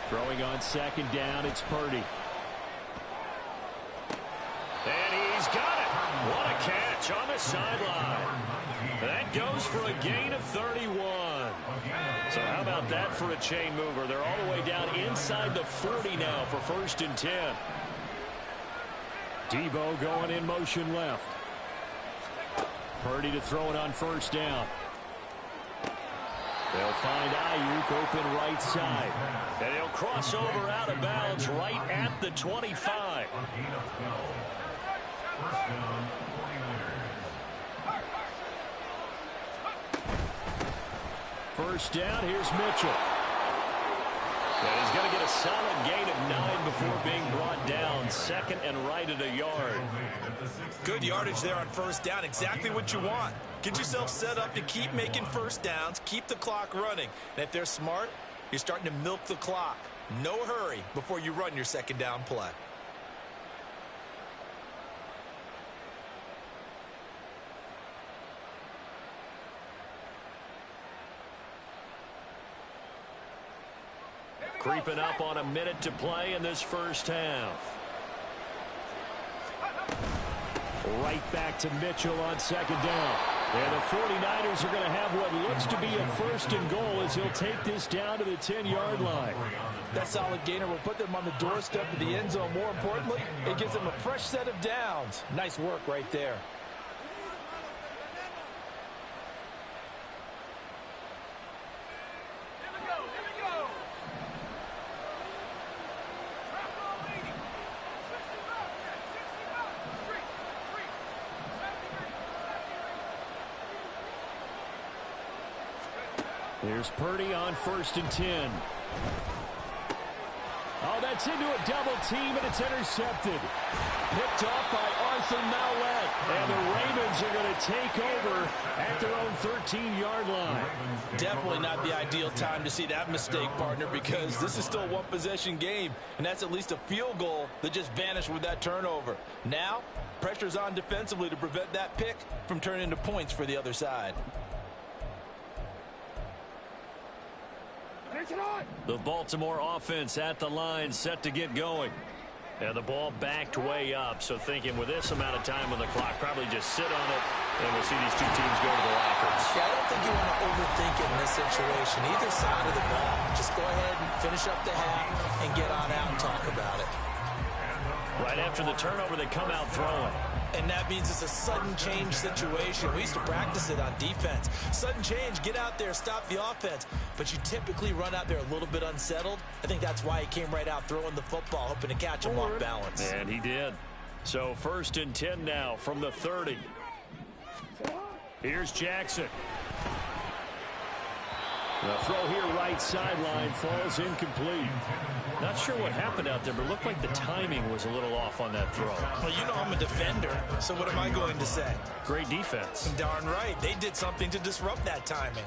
Throwing on second down, it's Purdy. And he's got it. What a catch on the sideline. That goes for a gain of 31. So how about that for a chain mover? They're all the way down inside the 40 now for 1st and 10. Debo going in motion left. Purdy to throw it on 1st down. They'll find Ayuk open right side. And he'll cross over out of bounds right at the 25. First down, here's Mitchell. And he's going to get a solid gain of 9 before being brought down. 2nd and right at a yard. Good yardage there on 1st down. Exactly what you want. Get yourself set up to keep making 1st downs, keep the clock running. And if they're smart, you're starting to milk the clock. No hurry before you run your 2nd down play. Creeping up on a minute to play in this first half. Right back to Mitchell on 2nd down. And the 49ers are going to have what looks to be a 1st and goal as he'll take this down to the 10-yard line. That solid gainer will put them on the doorstep of the end zone. More importantly, it gives them a fresh set of downs. Nice work right there. Here's Purdy on 1st and 10. Oh, that's into a double team, and it's intercepted. Picked off by Arthur Mallett. And the Ravens are going to take over at their own 13-yard line. Definitely not the ideal time to see that mistake, partner, because this is still a one-possession game, and that's at least a field goal that just vanished with that turnover. Now, pressure's on defensively to prevent that pick from turning into points for the other side. The Baltimore offense at the line, set to get going. And the ball backed way up, so thinking with this amount of time on the clock, probably just sit on it, and we'll see these two teams go to the lockers. Yeah, I don't think you want to overthink it in this situation. Either side of the ball. Just go ahead and finish up the half and get on out and talk about it. Right after the turnover, they come out throwing. And that means it's a sudden change situation. We used to practice it on defense. Sudden change, get out there, stop the offense. But you typically run out there a little bit unsettled. I think that's why he came right out throwing the football, hoping to catch him off balance. And he did. So 1st and 10 now from the 30. Here's Jackson. The throw here right sideline falls incomplete. Not sure what happened out there, but it looked like the timing was a little off on that throw. Well, you know I'm a defender, so what am I going to say? Great defense. Darn right. They did something to disrupt that timing.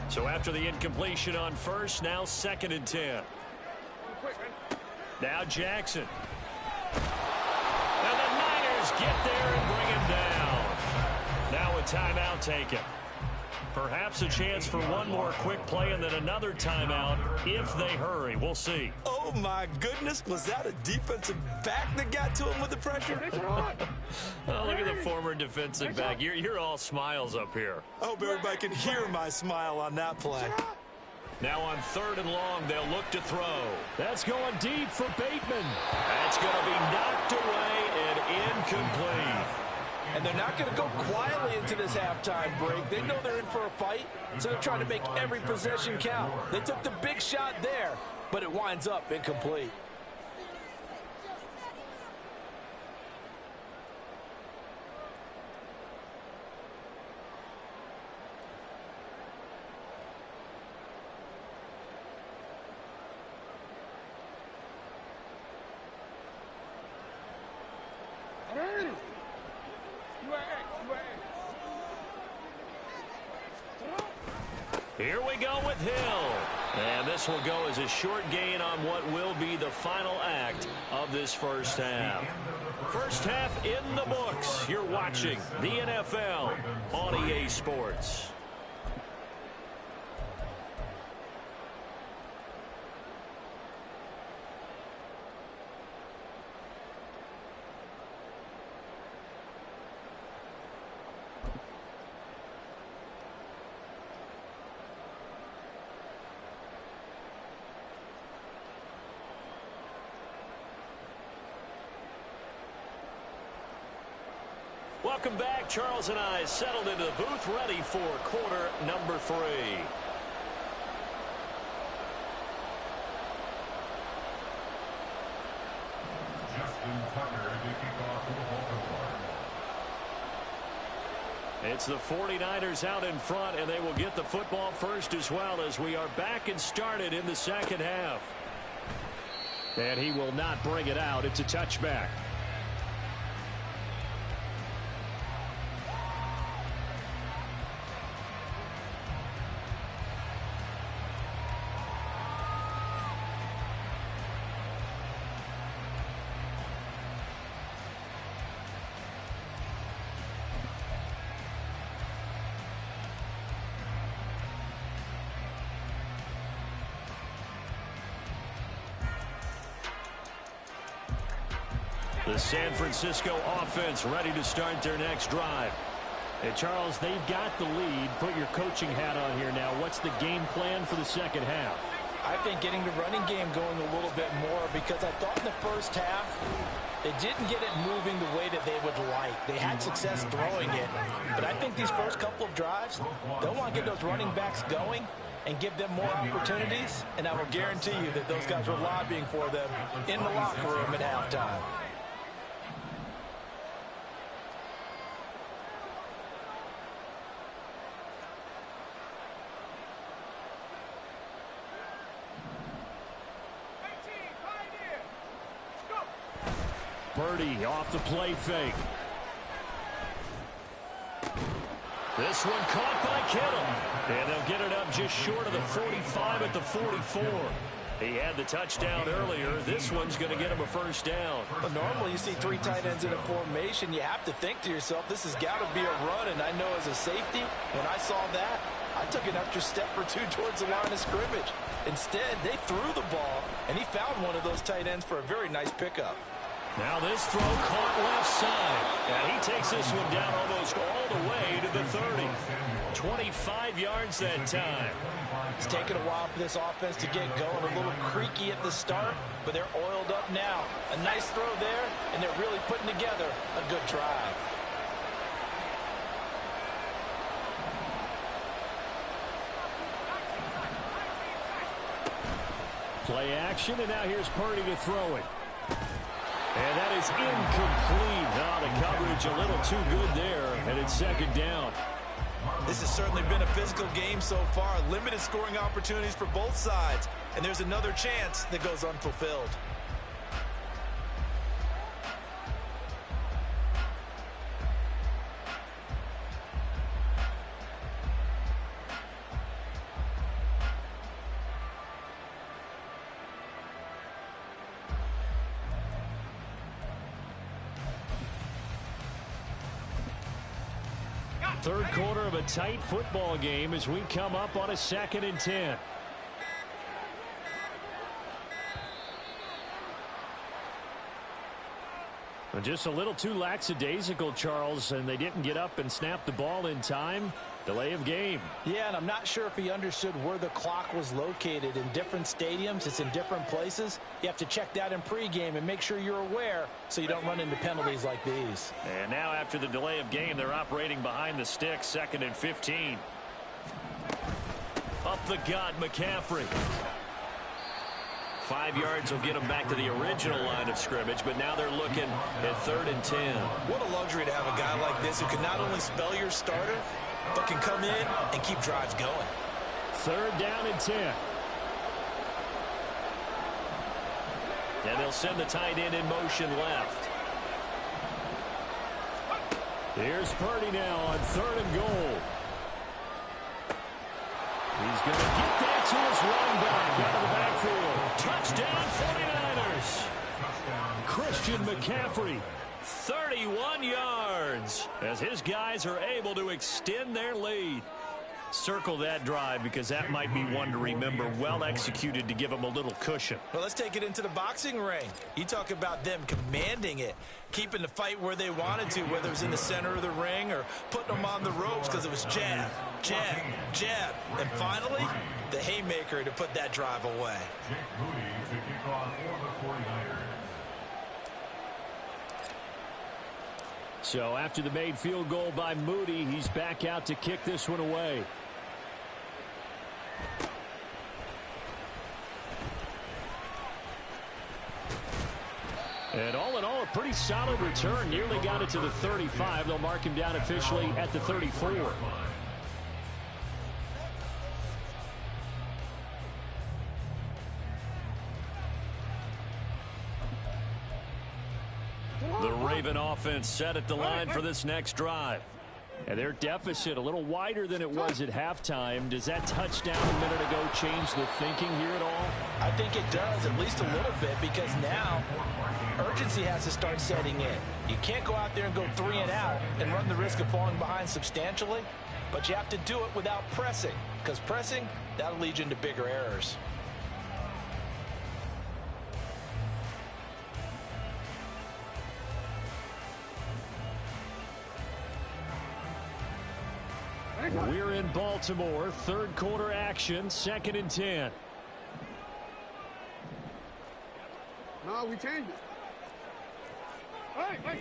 So after the incompletion on first, now 2nd and 10. Now Jackson. And the Niners get there and bring him down. Now a timeout taken. Perhaps a chance for one more quick play and then another timeout if they hurry. We'll see. Oh, my goodness. Was that a defensive back that got to him with the pressure? Oh, look at the former defensive back. You're all smiles up here. I hope everybody can hear my smile on that play. Now on 3rd and long, they'll look to throw. That's going deep for Bateman. That's going to be knocked away and incomplete. And they're not going to go quietly into this halftime break. They know they're in for a fight, so they're trying to make every possession count. They took the big shot there, but it winds up incomplete. Here we go with Hill. And this will go as a short gain on what will be the final act of this first half. First half in the books. You're watching the NFL on EA Sports. Welcome back. Charles and I settled into the booth, ready for quarter number 3. Justin Tucker to kick off the Baltimore. It's the 49ers out in front, and they will get the football first as well as we are back and started in the second half. And he will not bring it out. It's a touchback. The San Francisco offense ready to start their next drive. And Charles, they've got the lead. Put your coaching hat on here now. What's the game plan for the second half? I think getting the running game going a little bit more, because I thought in the first half they didn't get it moving the way that they would like. They had success throwing it, but I think these first couple of drives, they'll want to get those running backs going and give them more opportunities, and I will guarantee you that those guys were lobbying for them in the locker room at halftime. Birdie off the play fake. This one caught by Kittle. And they'll get it up just short of the 45 at the 44. He had the touchdown earlier. This one's going to get him a first down. But normally you see 3 tight ends in a formation. You have to think to yourself, this has got to be a run. And I know as a safety, when I saw that, I took an extra step or 2 towards the line of scrimmage. Instead, they threw the ball, and he found one of those tight ends for a very nice pickup. Now this throw caught left side. And he takes this one down almost all the way to the 30. 25 yards that time. It's taken a while for this offense to get going. A little creaky at the start, but they're oiled up now. A nice throw there, and they're really putting together a good drive. Play action, and now here's Purdy to throw it. And that is incomplete. Oh, the coverage a little too good there, and it's second down. This has certainly been a physical game so far. Limited scoring opportunities for both sides. And there's another chance that goes unfulfilled. Third quarter of a tight football game as we come up on a 2nd and 10. Just a little too lackadaisical, Charles, and they didn't get up and snap the ball in time. Delay of game. Yeah, and I'm not sure if he understood where the clock was located. In different stadiums, it's in different places. You have to check that in pregame and make sure you're aware so you don't run into penalties like these. And now after the delay of game, they're operating behind the sticks, 2nd and 15. Up the gut, McCaffrey. 5 yards will get them back to the original line of scrimmage, but now they're looking at 3rd and 10. What a luxury to have a guy like this who can not only spell your starter, but can come in and keep drives going. 3rd down and 10. And they'll send the tight end in motion left. Here's Purdy now on 3rd and goal. He's going to get that to his running back out of the backfield. Touchdown 49ers. Christian McCaffrey, 31 yards, as his guys are able to extend their lead. Circle that drive because that might be one to remember. Well executed to give them a little cushion. Well, let's take it into the boxing ring. You talk about them commanding it, keeping the fight where they wanted to, whether it was in the center of the ring or putting them on the ropes because it was jab, jab, jab. And finally, the haymaker to put that drive away. Jake Moody to kick off for the 49ers. So after the made field goal by Moody, he's back out to kick this one away. And all in all, a pretty solid return. Nearly got it to the 35. They'll mark him down officially at the 34. The Raven offense set at the line for this next drive. And their deficit a little wider than it was at halftime. Does that touchdown a minute ago change the thinking here at all? I think it does, at least a little bit, because now urgency has to start setting in. You can't go out there and go 3 and out and run the risk of falling behind substantially, but you have to do it without pressing, because pressing, that'll lead you into bigger errors. We're in Baltimore. Third quarter action. 2nd and 10. No, we changed it. Hey, hey.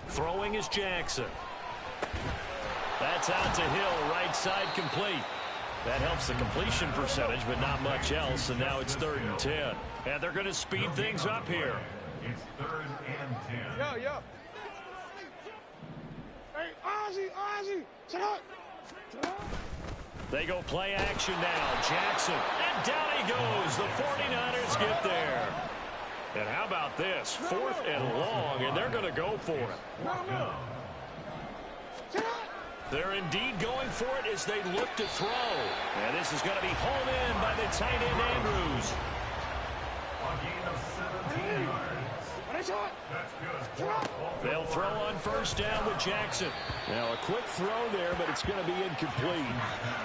Throwing is Jackson. That's out to Hill. Right side complete. That helps the completion percentage, but not much else. And now it's 3rd and 10. And they're going to speed things up here. It's 3rd and 10. Yo, yo. Hey, Ozzy, shut up. They go play action now. Jackson. And down he goes. The 49ers get there. And how about this? 4th and long, and they're going to go for it. No. Shut up. They're indeed going for it as they look to throw. And this is going to be hauled in by the tight end, Andrews. A gain of 17 yards. That's good. They'll throw on 1st down with Jackson. Now a quick throw there, but it's going to be incomplete.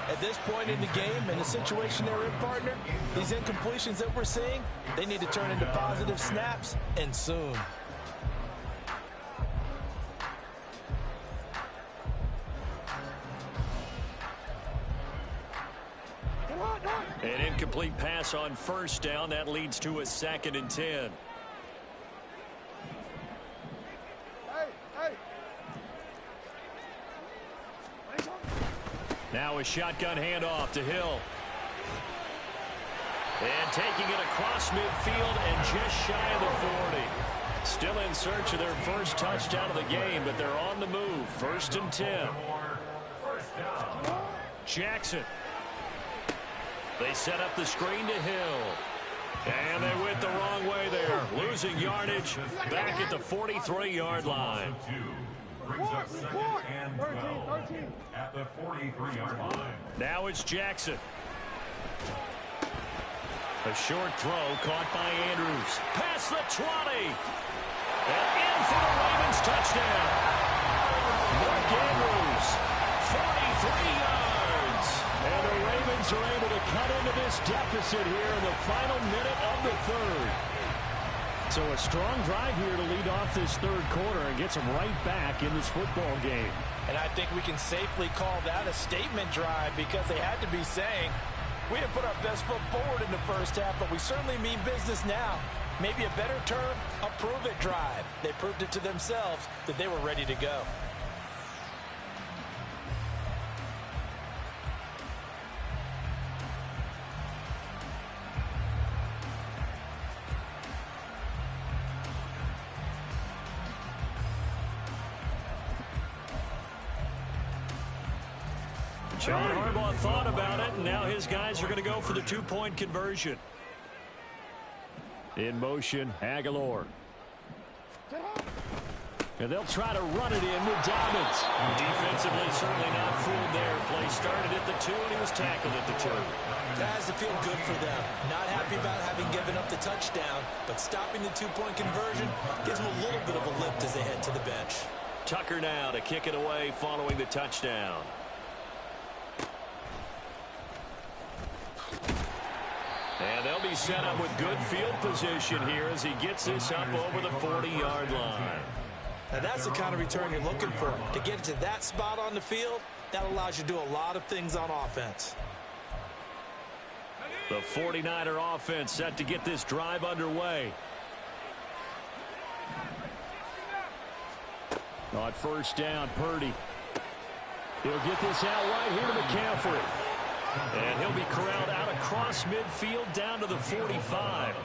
At this point in the game, in the situation they're in, partner, these incompletions that we're seeing, they need to turn into positive snaps, and soon. An incomplete pass on 1st down. That leads to a 2nd and 10. Now a shotgun handoff to Hill. And taking it across midfield and just shy of the 40. Still in search of their first touchdown of the game, but they're on the move. 1st and 10. Jackson. They set up the screen to Hill. And they went the wrong way there. Losing yardage back at the 43-yard line. Brings up 2nd and 12 at the 43-yard line. Now it's Jackson. A short throw caught by Andrews. Past the 20. And in for the Ravens touchdown. Mark Andrews, 43 yards. And the Ravens are able to cut into this deficit here in the final minute of the 3rd. So a strong drive here to lead off this 3rd quarter and gets them right back in this football game. And I think we can safely call that a statement drive because they had to be saying, we didn't put our best foot forward in the first half, but we certainly mean business now. Maybe a better term, a prove-it drive. They proved it to themselves that they were ready to go. John Harbaugh thought about it, and now his guys are going to go for the 2-point conversion. In motion, Aguilar. And they'll try to run it in with Dobbins. Defensively, certainly not fooled there. Play started at the 2, and he was tackled at the 2. That has to feel good for them. Not happy about having given up the touchdown, but stopping the 2-point conversion gives them a little bit of a lift as they head to the bench. Tucker now to kick it away following the touchdown. And they'll be set up with good field position here as he gets this up over the 40-yard line. Now that's the kind of return you're looking for. To get to that spot on the field, that allows you to do a lot of things on offense. The 49er offense set to get this drive underway. On 1st down, Purdy. He'll get this out right here to McCaffrey. And he'll be corralled out across midfield down to the 45.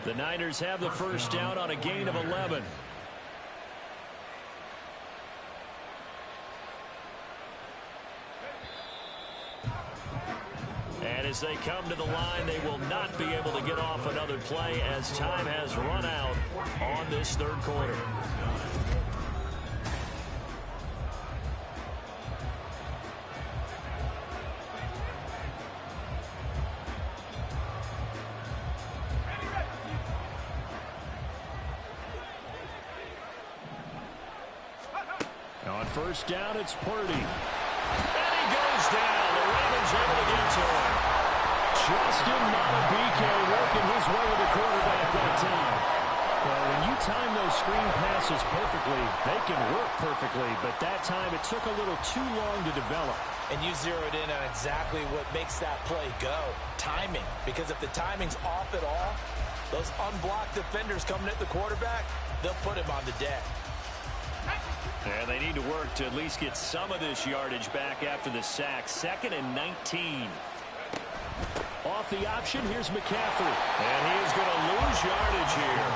The Niners have the 1st down on a gain of 11. And as they come to the line, they will not be able to get off another play as time has run out on this 3rd quarter. On 1st down, it's Purdy. And he goes down. The Ravens able to get to him. Justin Madubuike working his way to the quarterback that time. Well, when you time those screen passes perfectly, they can work perfectly. But that time, it took a little too long to develop. And you zeroed in on exactly what makes that play go. Timing. Because if the timing's off at all, those unblocked defenders coming at the quarterback, they'll put him on the deck. And they need to work to at least get some of this yardage back after the sack. 2nd and 19. Off the option, here's McCaffrey. And he is going to lose yardage here.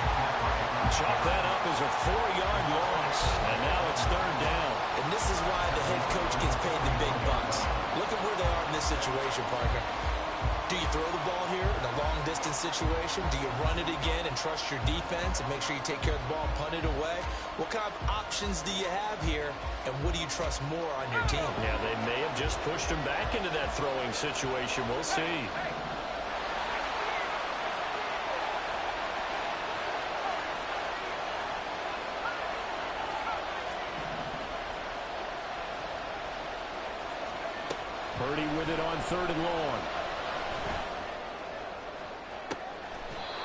Chalk that up as a 4-yard loss. And now it's 3rd down. And this is why the head coach gets paid the big bucks. Look at where they are in this situation, partner. Do you throw the ball here in a long-distance situation? Do you run it again and trust your defense and make sure you take care of the ball and punt it away? What kind of options do you have here, and what do you trust more on your team? Yeah, they may have just pushed him back into that throwing situation. We'll see. Purdy with it on 3rd and long.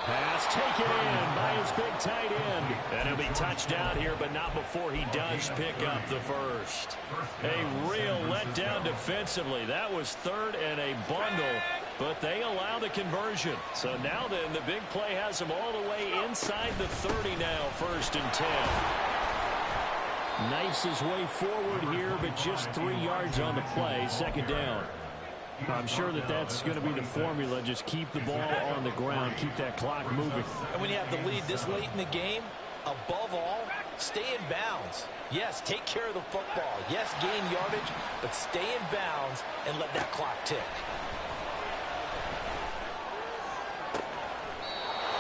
Pass taken in by his big tight end. And he'll be touched down here, but not before he does pick up the 1st. A real letdown defensively. That was 3rd and a bundle, but they allow the conversion. So now then, the big play has them all the way inside the 30 now, 1st and 10. Knifes his way forward here, but just 3 yards on the play. Second down. I'm sure that that's going to be the formula. Just keep the ball on the ground. Keep that clock moving. And when you have the lead this late in the game, above all, stay in bounds. Yes, take care of the football. Yes, gain yardage, but stay in bounds and let that clock tick.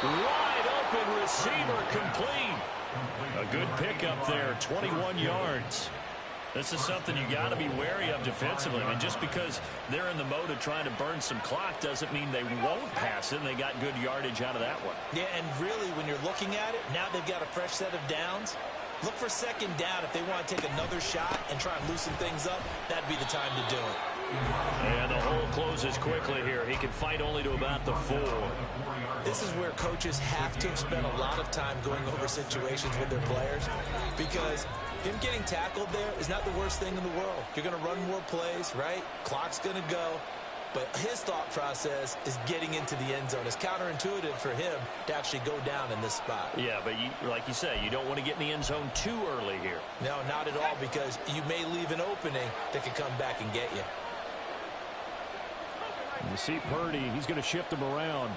Wide open receiver complete. A good pickup there, 21 yards. This is something you got to be wary of defensively. I mean, just because they're in the mode of trying to burn some clock doesn't mean they won't pass it, and they got good yardage out of that one. Yeah, and really, when you're looking at it, now they've got a fresh set of downs. Look for second down if they want to take another shot and try and loosen things up. That'd be the time to do it. And the hole closes quickly here. He can fight only to about the 4. This is where coaches have to have spent a lot of time going over situations with their players, because him getting tackled there is not the worst thing in the world. You're going to run more plays, right? Clock's going to go. But his thought process is getting into the end zone. It's counterintuitive for him to actually go down in this spot. Yeah, but like you say, you don't want to get in the end zone too early here. No, not at all, because you may leave an opening that could come back and get you. You see Purdy, he's going to shift him around.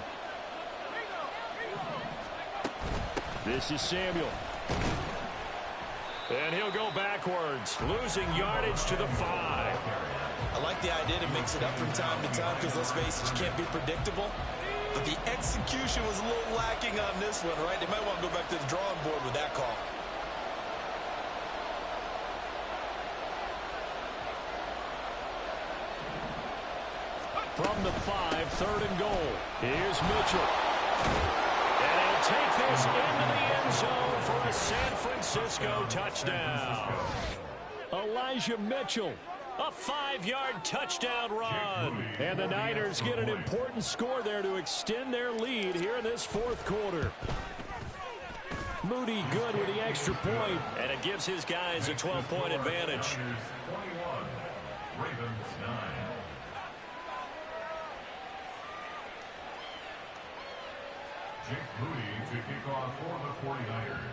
This is Samuel. And he'll go backwards, losing yardage to the 5. I like the idea to mix it up from time to time, because let's face it, you can't be predictable. But the execution was a little lacking on this one, right? They might want to go back to the drawing board with that call. From the 5, 3rd and goal. Here's Mitchell. And he'll take this into the end zone for a San Francisco touchdown. Elijah Mitchell, a 5-yard touchdown run. And the Niners get an important score there to extend their lead here in this 4th quarter. Moody good with the extra point, and it gives his guys a 12-point advantage. 21, Ravens 9. Jake Moody to kick off for the 49ers.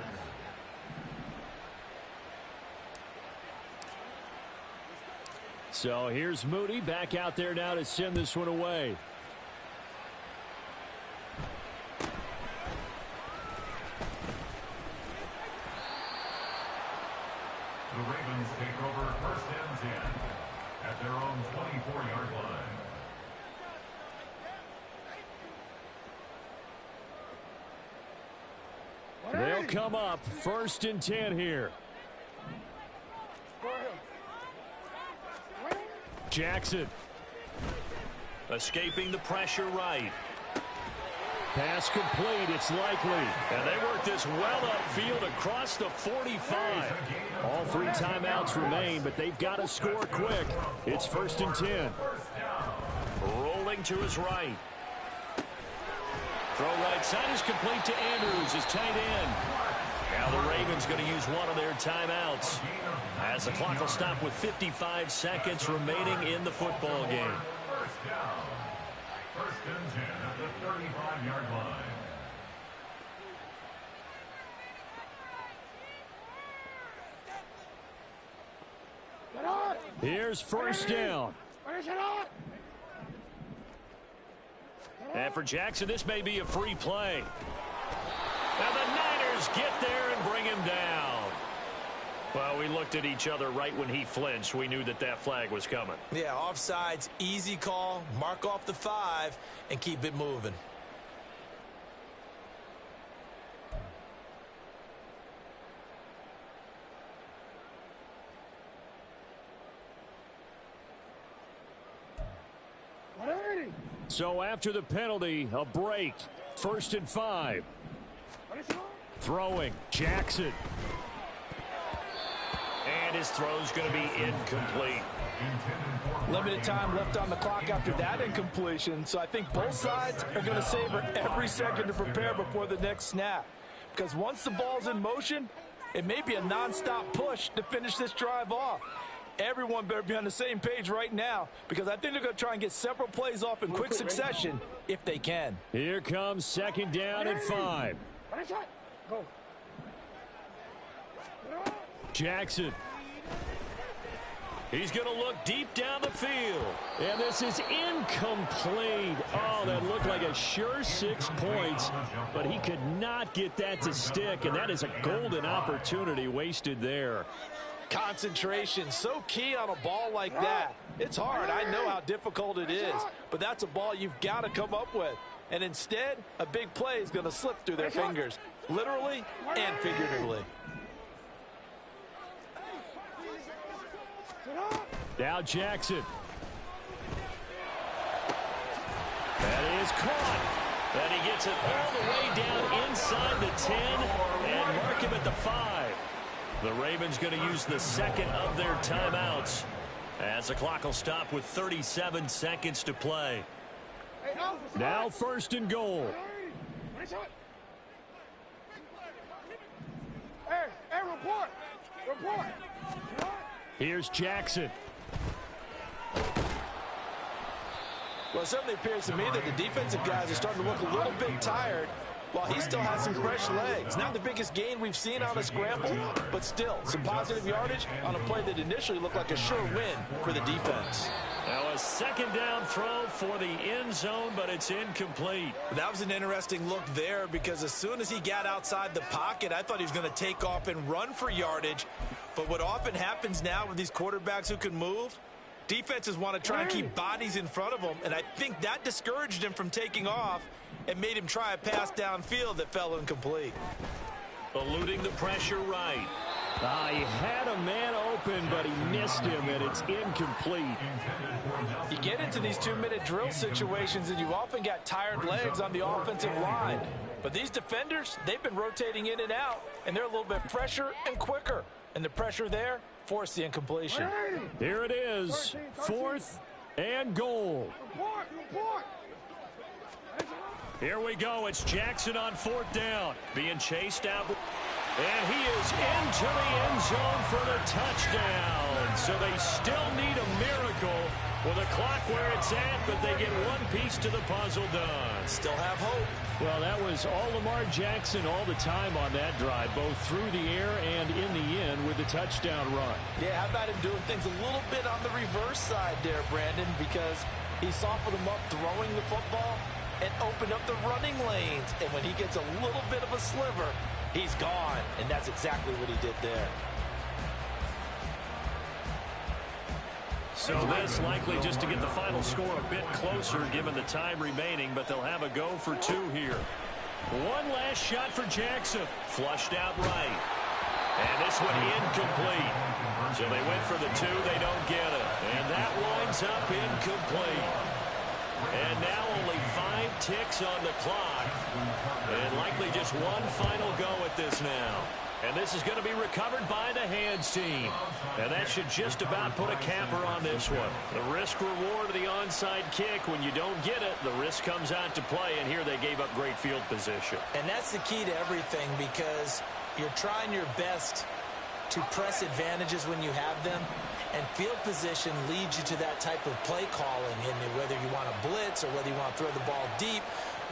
So here's Moody back out there now to send this one away. The Ravens take over 1st and 10 at their own 24-yard line. They'll come up 1st and 10 here. Jackson. Escaping the pressure right. Pass complete. It's likely. And they work this well upfield across the 45. All 3 timeouts remain, but they've got to score quick. It's 1st and 10. Rolling to his right. Throw right side is complete to Andrews, his tight end. Now the Ravens going to use one of their timeouts, as the clock will stop with 55 seconds remaining in the football game. 1st down. 1st and 10 at the 35-yard line. Here's 1st down. And for Jackson, this may be a free play. And the Niners get there and bring him down. Well, we looked at each other right when he flinched. We knew that that flag was coming. Yeah, offsides, easy call. Mark off the 5 and keep it moving. So after the penalty, a break. 1st and 5. Throwing. Jackson. And his throw's going to be incomplete. Limited time left on the clock after that incompletion, so I think both sides are going to savor every second to prepare before the next snap. Because once the ball's in motion, it may be a nonstop push to finish this drive off. Everyone better be on the same page right now, because I think they're going to try and get several plays off in quick succession if they can. Here comes 2nd down and 5. Jackson. He's going to look deep down the field. And this is incomplete. Oh, that looked like a sure 6 points, but he could not get that to stick, and that is a golden opportunity wasted there. Concentration, so key on a ball like that. It's hard. I know how difficult it is, but that's a ball you've got to come up with. And instead, a big play is going to slip through their fingers, literally and figuratively. Now Jackson. That is caught. And he gets it all the way down inside the 10 and mark him at the 5. The Ravens going to use the second of their timeouts as the clock will stop with 37 seconds to play. Now 1st and goal. Hey, report. Report. Here's Jackson. Well, it certainly appears to me that the defensive guys are starting to look a little bit tired while he still has some fresh legs. Not the biggest gain we've seen on a scramble, but still some positive yardage on a play that initially looked like a sure win for the defense. Now a 2nd down throw for the end zone, but it's incomplete. That was an interesting look there because as soon as he got outside the pocket, I thought he was going to take off and run for yardage. But what often happens now with these quarterbacks who can move, defenses want to try and keep bodies in front of them, and I think that discouraged him from taking off and made him try a pass downfield that fell incomplete. Eluding the pressure right. He had a man open, but he missed him, and it's incomplete. You get into these 2-minute drill situations, and you often got tired legs on the offensive line. But these defenders, they've been rotating in and out, and they're a little bit fresher and quicker. And the pressure there forced the incompletion. Here it is, 4th and goal. Report. Here we go. It's Jackson on 4th down. Being chased out. And he is into the end zone for the touchdown. So they still need a miracle with a clock where it's at, but they get one piece to the puzzle done. Still have hope. Well, that was all Lamar Jackson all the time on that drive, both through the air and in the end with the touchdown run. Yeah, how about him doing things a little bit on the reverse side there, Brandon, because he softened them up throwing the football and opened up the running lanes. And when he gets a little bit of a sliver, he's gone. And that's exactly what he did there. So this likely just to get the final score a bit closer given the time remaining, but they'll have a go for 2 here. One last shot for Jackson. Flushed out right. And this one incomplete. So they went for the 2. They don't get it. And that winds up incomplete. And now only 5 ticks on the clock. And likely just one final go at this now. And this is going to be recovered by the hands team. And that should just about put a capper on this one. The risk reward of the onside kick. When you don't get it, the risk comes out to play. And here they gave up great field position. And that's the key to everything, because you're trying your best to press advantages when you have them. And field position leads you to that type of play calling. And whether you want to blitz or whether you want to throw the ball deep,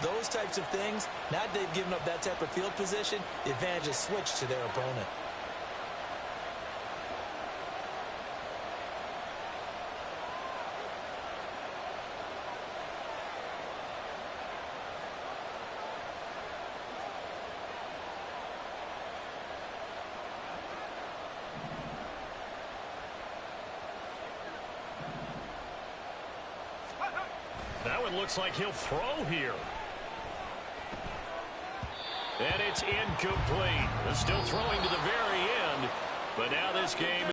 those types of things, now that they've given up that type of field position, the advantage is switched to their opponent. That one looks like he'll throw here. And it's incomplete. Still throwing to the very end. But now this game